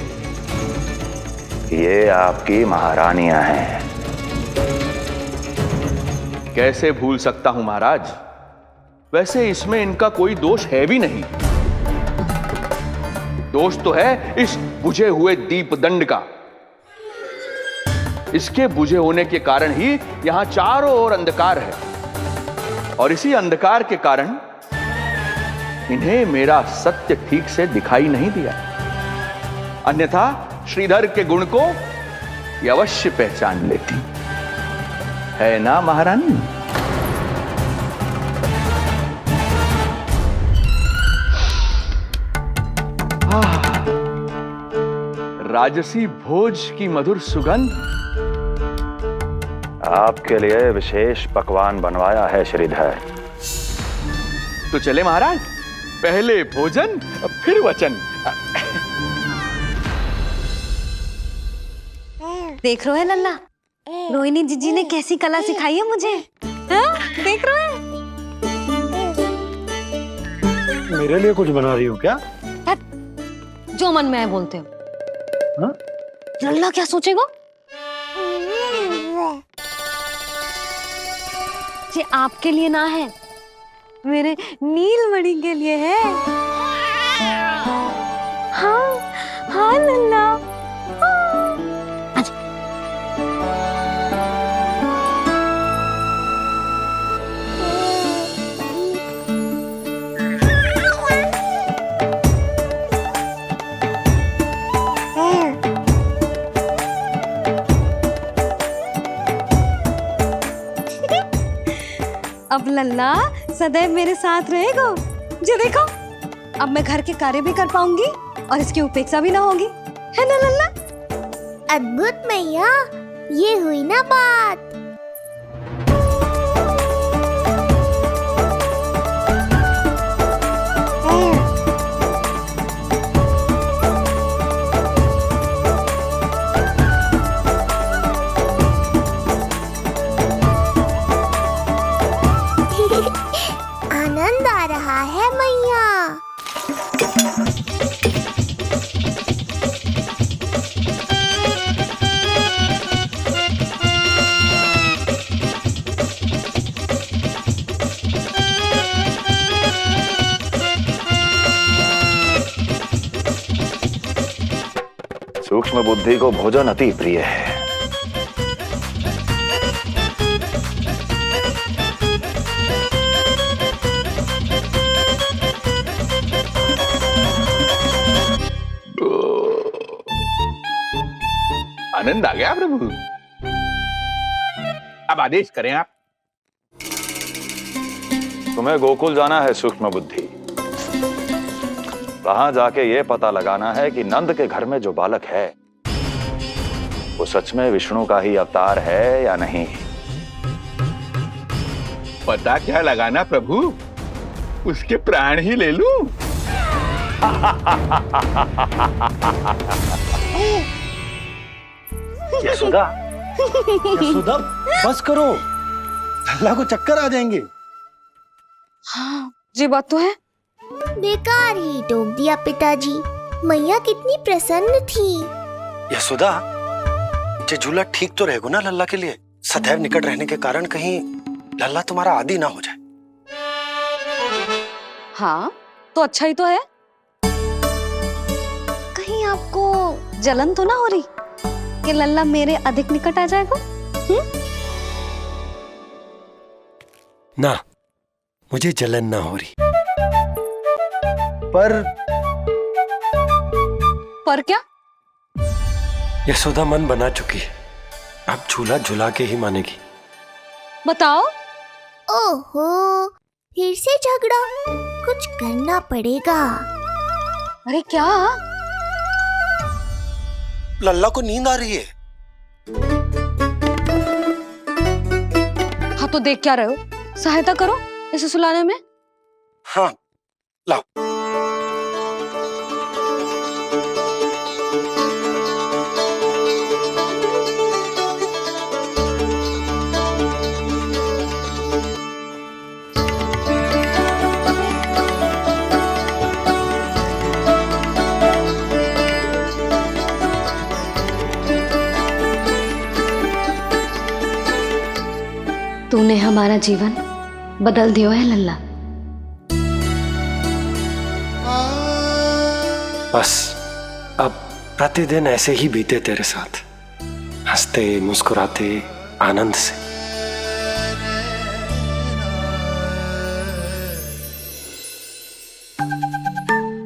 ये आपकी महारानियां हैं। कैसे भूल सकता हूं महाराज? वैसे इसमें इनका कोई दोष है भी नहीं। दोष तो है इस बुझे हुए दीपदंड का। इसके बुझे होने के कारण ही यहां चारों ओर अंधकार है, और इसी अंधकार के कारण इन्हें मेरा सत्य ठीक से दिखाई नहीं दिया। अन्यथा श्रीधर के गुण को ये अवश्य पहचान लेती, है ना महारानी? राजसी भोज की मधुर सुगंध। आपके लिए विशेष पकवान बनवाया है श्रीधर। तो चले महाराज, पहले भोजन फिर वचन। देख रहे हो लल्ला, रोहिणी जीजी ने कैसी कला सिखाई है मुझे। हाँ? देख रहे हो? मेरे लिए कुछ बना रही हो क्या? जो मन में आए बोलते हो। हाँ? लल्ला क्या सोचेगा? ये आपके लिए ना है, मेरे नीलमणि के लिए है। हाँ हाँ लल्ला, अब लल्ला सदैव मेरे साथ रहेगा। जो देखो, अब मैं घर के कार्य भी कर पाऊंगी और इसकी उपेक्षा भी ना होगी, है ना लल्ला? अद्भुत मैया, ये हुई ना बात। आनंद आ रहा है मैया। सूक्ष्म बुद्धि को भोजन अति प्रिय है। आनंद आ गया प्रभु। अब आदेश करें आप। तुम्हें गोकुल जाना है सूक्ष्म बुद्धि। वहां जाके ये पता लगाना है कि नंद के घर में जो बालक है वो सच में विष्णु का ही अवतार है या नहीं। पता क्या लगाना प्रभु, उसके प्राण ही ले लूं। यशोदा, यशोदा बस करो, लल्ला को चक्कर आ जाएंगे। हाँ जी बात तो है। बेकार ही टोक दिया पिताजी। मैया कितनी प्रसन्न थी। यशोदा, ये झूला ठीक तो रहेगा ना लल्ला के लिए? सदैव निकट रहने के कारण कहीं लल्ला तुम्हारा आदी ना हो जाए। हाँ तो अच्छा ही तो है। कहीं आपको जलन तो ना हो रही कि लल्ला मेरे अधिक निकट आ जाएगा? ना, मुझे जलन ना हो रही। पर क्या? यशोदा मन बना चुकी है, अब झूला झूला के ही मानेगी। बताओ। ओहो, फिर से झगड़ा। कुछ करना पड़ेगा। अरे क्या? लल्ला को नींद आ रही है। हाँ तो देख क्या रहे हो, सहायता करो इसे सुलाने में। हाँ लाओ। तूने हमारा जीवन बदल दिया है लल्ला। बस अब प्रतिदिन ऐसे ही बीते तेरे साथ, हंसते मुस्कुराते आनंद से।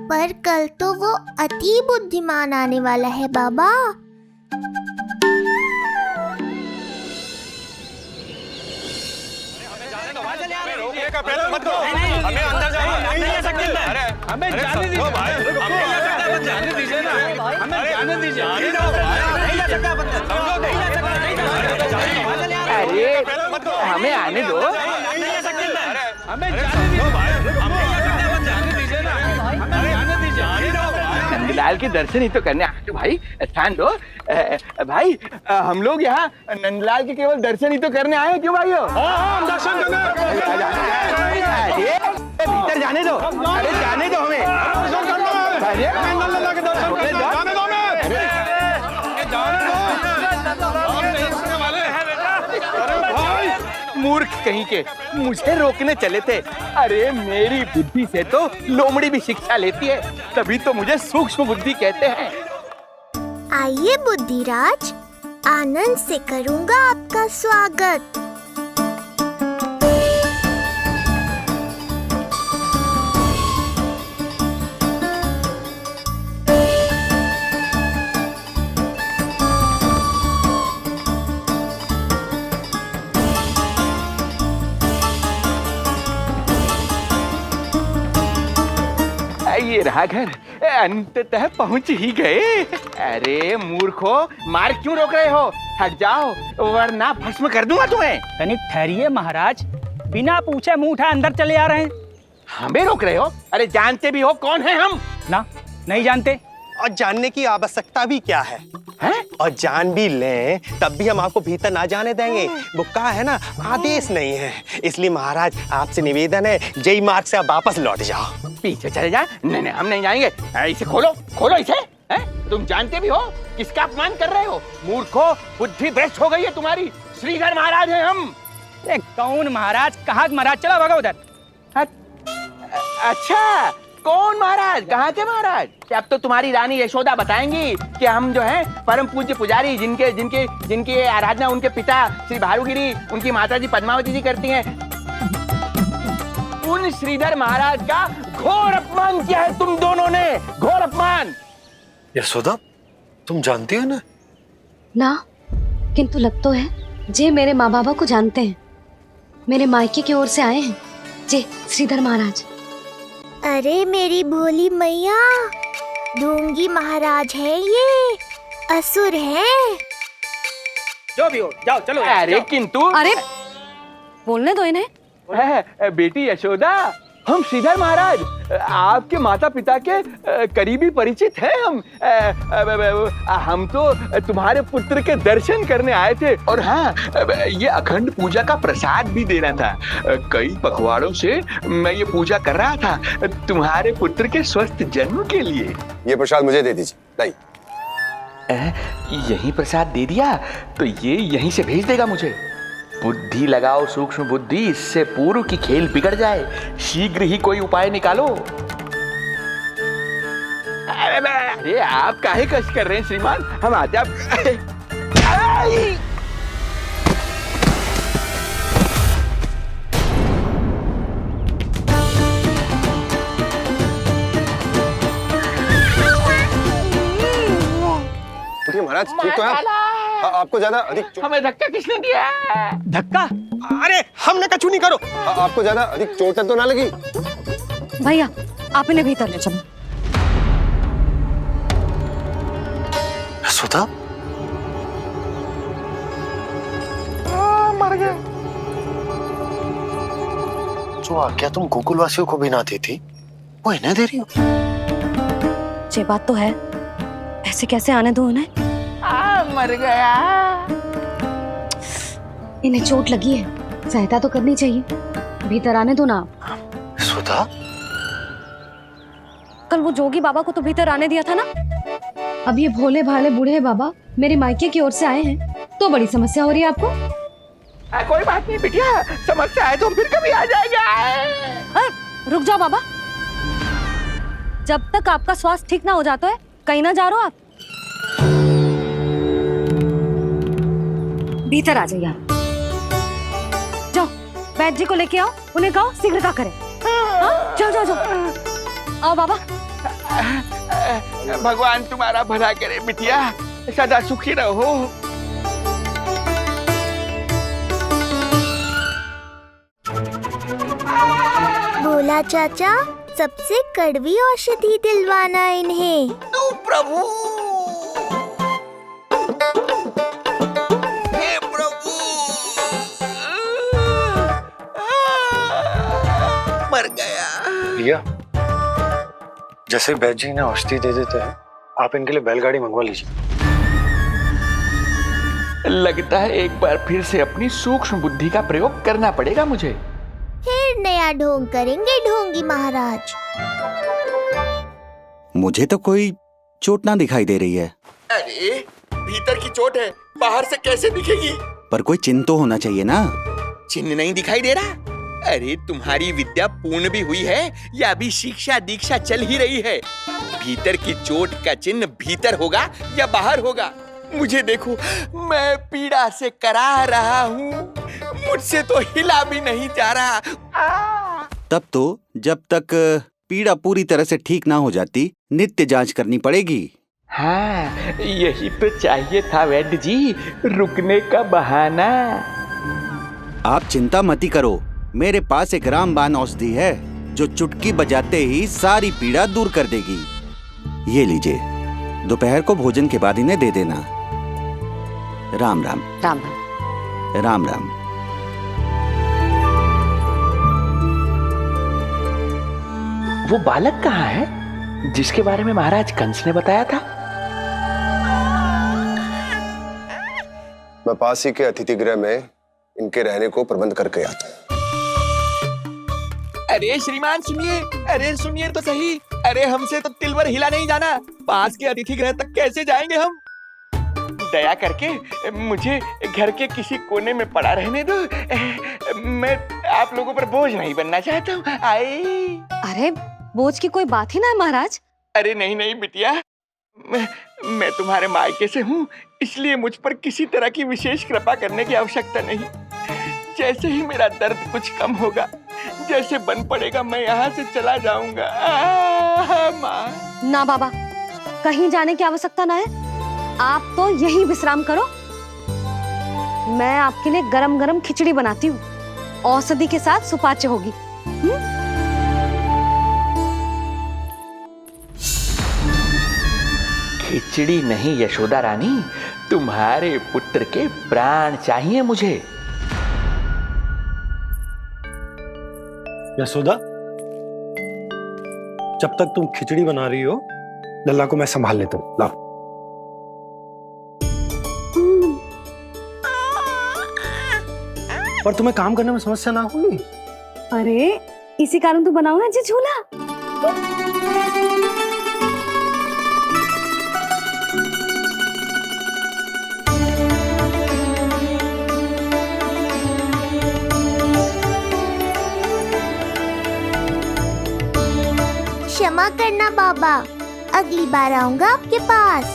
पर कल तो वो अति बुद्धिमान आने वाला है बाबा। हमें अंदर जाने नहीं सकते। अरे हमें जाने दीजिए भाई, हमें जाने दीजिए ना, हमें जाने दीजिए। नहीं जा सकता बंदा, समझो नहीं जा सकता, नहीं जा सकता। अरे हमें आने दो। नहीं जा सकते। हमें जाने दीजिए भाई, हमें जाने दीजिए ना, हमें जाने दीजिए। नंदलाल के दर्शन ही तो करने आए थे भाई, स्थान दो। भाई हम लोग यहाँ नंदलाल के केवल दर्शन ही तो करने आए हैं, क्यों भाई हो? हम दर्शन भीतर जाने दो। अरे जाने दो हमें। मूर्ख कहीं के, मुझे रोकने चले थे। अरे मेरी बुद्धि से तो लोमड़ी भी शिक्षा लेती है, तभी तो मुझे सूक्ष्म बुद्धि कहते हैं। आइए बुद्धिराज, आनंद से करूंगा आपका स्वागत। ये रहा घर, अंततः पहुंच ही गए। अरे मूर्खो, मार क्यों रोक रहे हो? हट जाओ वरना भस्म कर दूंगा तुम्हें। तनिक ठहरिए महाराज, बिना पूछे मुंह उठा अंदर चले आ रहे हैं। हमें रोक रहे हो? अरे जानते भी हो कौन है हम? ना, नहीं जानते। और जानने की आवश्यकता भी क्या है? हैं? और जान भी लें तब भी हम आपको भीतर ना जाने देंगे। वो कहा है ना, आदेश नहीं है। इसलिए महाराज आपसे निवेदन है, जय मार्ग से आप वापस लौट जाओ। पीछे चले जाए? नहीं हम नहीं जाएंगे। इसे खोलो, खोलो इसे। तुम जानते भी हो किसका अपमान कर रहे हो? मूर्खो, बुद्धि भ्रष्ट हो गई है तुम्हारी। श्रीधर महाराज हैं हम। कौन महाराज? कहाँ महाराज? चलो भगा उधर। अच्छा, कौन महाराज? कहाँ के महाराज? अब तो तुम्हारी रानी यशोदा बताएंगी कि हम जो है परम पूज्य पुजारी जिनके जिनके जिनकी आराधना उनके पिता श्री भारुगिरी, उनकी माता जी पद्मावती जी करती हैं, उन श्रीधर महाराज का घोर अपमान किया है तुम दोनों ने, घोर अपमान। यशोदा, तुम जानती हो ना? ना, किंतु लग तो है जे मेरे माँ बाबा को जानते हैं। मेरे मायके की ओर से आए हैं जे श्रीधर महाराज। अरे मेरी भोली मैया, ढोंगी महाराज है ये, असुर है। जो भी हो, जाओ चलो। अरे किंतु अरे बोलने दो इन्हें। बेटी यशोदा, हम श्रीधर महाराज आपके माता पिता के करीबी परिचित हैं। हम तो तुम्हारे पुत्र के दर्शन करने आए थे, और हाँ, ये अखंड पूजा का प्रसाद भी देना था। कई पखवाड़ों से मैं ये पूजा कर रहा था तुम्हारे पुत्र के स्वस्थ जन्म के लिए। ये प्रसाद मुझे दे दीजिए। नहीं, यही प्रसाद दे दिया तो ये यहीं से भेज देगा मुझे। बुद्धि लगाओ सूक्ष्म बुद्धि, इससे पूर्व की खेल बिगड़ जाए, शीघ्र ही कोई उपाय निकालो। अरे आप काहे कष्ट कर रहे हैं श्रीमान, हम आते आप। महाराज ठीक तो है? आपको ज्यादा अधिक हमें धक्का किसने दिया? धक्का? अरे हमने कछु नहीं करो। आपको ज्यादा अधिक चोट तो ना लगी? भैया आप इन्हें भीतर ले चलो। यशोदा, मर गए। जो आज्ञा तुम गोकुल वासियों को भी ना दी थी, वो इन्हें दे रही हो? ये बात तो है, ऐसे कैसे आने दो उन्हें? मर गया। इन्हें चोट लगी है, सहायता तो करनी चाहिए, भीतर आने दो ना। यशोदा, कल वो जोगी बाबा को तो भीतर आने दिया था ना। अब ये भोले भाले बूढ़े बाबा मेरे मायके की ओर से आए हैं, तो बड़ी समस्या हो रही है आपको। कोई बात नहीं बिटिया, समस्या है तो फिर कभी आ जाएगा। रुक जाओ बाबा, जब तक आपका स्वास्थ्य ठीक ना हो जाता है कहीं ना जा रहे हो आप। भीतर आ जाइए आप। जाओ वैद्य जी को लेके आओ, उन्हें कहो शीघ्रता करें। जाओ जाओ जाओ। आओ बाबा। भगवान तुम्हारा भला करे बिटिया, सदा सुखी रहो। भोला चाचा, सबसे कड़वी औषधि दिलवाना इन्हें। तू प्रभु, हे प्रभु, मर गया। भैया, जैसे वैद्य जी ने औषधि दे देते हैं, आप इनके लिए बैलगाड़ी मंगवा लीजिए। लगता है एक बार फिर से अपनी सूक्ष्म बुद्धि का प्रयोग करना पड़ेगा मुझे। फिर नया ढोंग करेंगे ढोंगी महाराज। मुझे तो कोई चोट ना दिखाई दे रही है। अरे भीतर की चोट है, बाहर से कैसे दिखेगी? पर कोई चिन्ह तो होना चाहिए ना। चिन्ह नहीं दिखाई दे रहा? अरे तुम्हारी विद्या पूर्ण भी हुई है या अभी शिक्षा दीक्षा चल ही रही है? भीतर की चोट का चिन्ह भीतर होगा या बाहर होगा? मुझे देखो, मैं पीड़ा से कराह रहा हूँ, मुझसे तो हिला भी नहीं जा रहा। तब तो जब तक पीड़ा पूरी तरह से ठीक ना हो जाती, नित्य जांच करनी पड़ेगी। हाँ, यही तो चाहिए था वैद्य जी, रुकने का बहाना। आप चिंता मती करो, मेरे पास एक रामबाण औषधि है जो चुटकी बजाते ही सारी पीड़ा दूर कर देगी। ये लीजिए, दोपहर को भोजन के बाद इन्हें दे देना। राम राम। राम राम। राम राम। वो बालक कहाँ है जिसके बारे में महाराज कंस ने बताया था? मैं पास ही के अतिथि गृह में इनके रहने को प्रबंध करके आता हूँ। अरे श्रीमान सुनिए, अरे सुनिए तो सही। अरे हमसे तो तिलवर हिला नहीं जाना, पास के अतिथि गृह तक कैसे जाएंगे हम? दया करके मुझे घर के किसी कोने में पड़ा रहने दो, मैं आप लोगों पर बोझ नहीं बनना चाहता हूँ। आए। अरे बोझ की कोई बात ही ना है महाराज। अरे नहीं नहीं बिटिया, मैं तुम्हारे मायके से हूँ, इसलिए मुझ पर किसी तरह की विशेष कृपा करने की आवश्यकता नहीं। जैसे ही मेरा दर्द कुछ कम होगा, जैसे बन पड़ेगा, मैं यहाँ से चला जाऊंगा। माँ। ना बाबा, कहीं जाने की आवश्यकता ना है। आप तो यही विश्राम करो। मैं आपके लिए गरम गरम खिचड़ी बनाती हूँ, औषधि के साथ सुपाच्य होगी। खिचड़ी नहीं यशोदा रानी, तुम्हारे पुत्र के प्राण चाहिए मुझे। यशोदा, जब तक तुम खिचड़ी बना रही हो, लल्ला को मैं संभाल लेता हूँ। लाओ। पर तुम्हें काम करने में समस्या ना होगी? अरे इसी कारण तो बनाओ ना जी झूला। क्षमा करना बाबा, अगली बार आऊंगा आपके पास।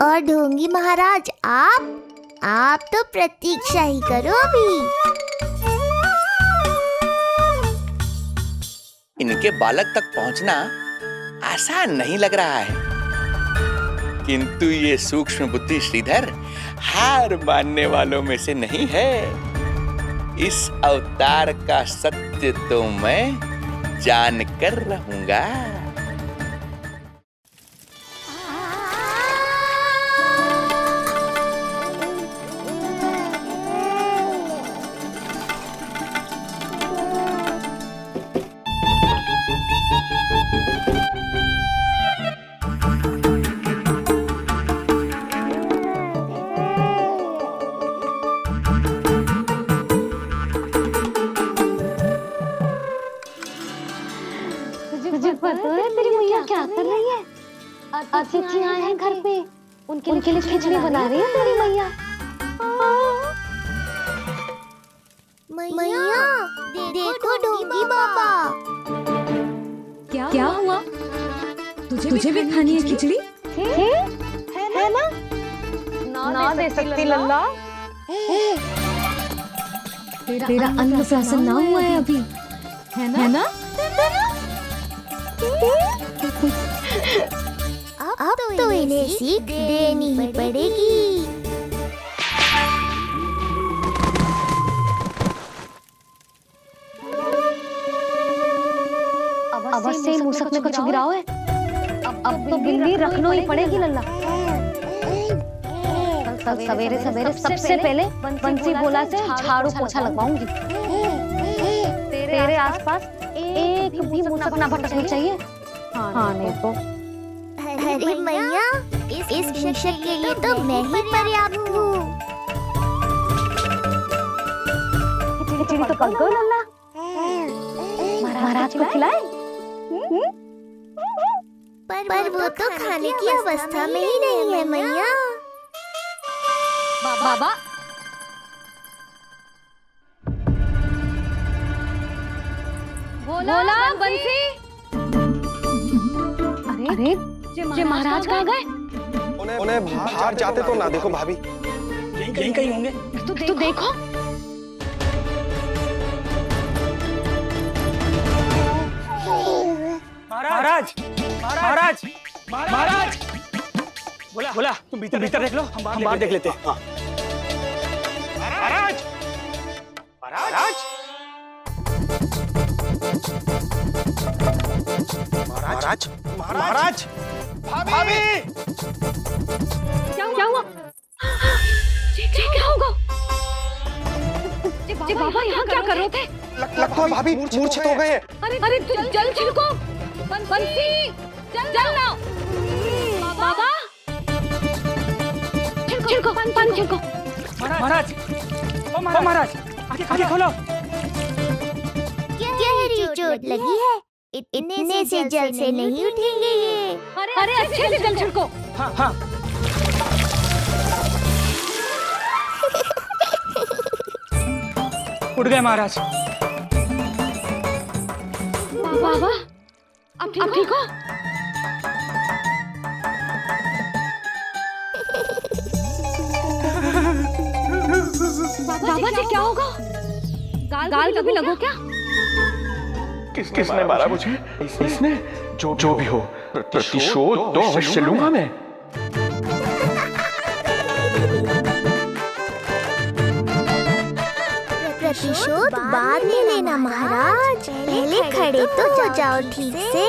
और ढोंगी महाराज, आप तो प्रतीक्षा ही करो अभी। इनके बालक तक पहुंचना आसान नहीं लग रहा है, किंतु ये सूक्ष्म बुद्धि श्रीधर हार मानने वालों में से नहीं है। इस अवतार का सत्य तो मैं जानकर रहूंगा। तुझे पता है तेरी मैया क्या कर रही है? अतिथि आए हैं घर पे, उनके लिए खिचड़ी बना रही है तेरी मैया। मैया देखो ढोंगी बाबा। क्या हुआ? तुझे भी खानी है खिचड़ी? है ना? ना दे सकती लल्ला। तेरा अन्न प्राशन ना हुआ है अभी, है ना? अब तो इन्हें सीख देनी ही पड़ेगी। अवश्य मुसक में कुछ गिराओ है। अब तो गिल्ली रखना ही पड़ेगी लल्ला। कल सवेरे सवेरे सबसे पहले बंसी बोला से झाड़ू पोछा लगवाऊंगी। तेरे आसपास एक भी मुसक ना भटकनी चाहिए। हाँ नहीं तो। अरे मैया, इस मिशन के लिए तो मैं ही पर्याप्त हूँ। खिचड़ी तो पक गई लल्ला। महाराज को खिलाए? पर वो तो खाने की अवस्था में ही नहीं है मैया। बाबा बोला बंसी। अरे जे महाराज कहाँ गए? उन्हें बाहर जाते तो ना देखो भाभी। यहीं कहीं होंगे। तू देखो। महाराज महाराज महाराज, बोला तुम भीतर देख लो, हम बाहर देख लेते हैं। महाराज महाराज महाराज महाराज भाभी। क्या हुआ? क्या होगा? जी बाबा यहाँ क्या कर रहे थे? लगता है भाभी मूर्छित हो गए हैं। अरे तू जल छिड़को। बंसी जल लाओ। बाबा छिड़को पानी छिड़को। महाराज ओ महाराज, आंखें खोलो। गहरी चोट लगी है, इतने से जल से नहीं उठेंगे ये। अरे अच्छे से जल छिड़को। हाँ। उठ गए महाराज। बाबा अब ठीक हो? बाबा जी क्या होगा? गाल कभी लगो क्या? किसने मारा मुझे? इसने? जो भी हो, प्रतिशोध तो अवश्य लूंगा मैं। प्रतिशोध बाद में लेना महाराज, पहले खड़े तो हो जाओ ठीक से।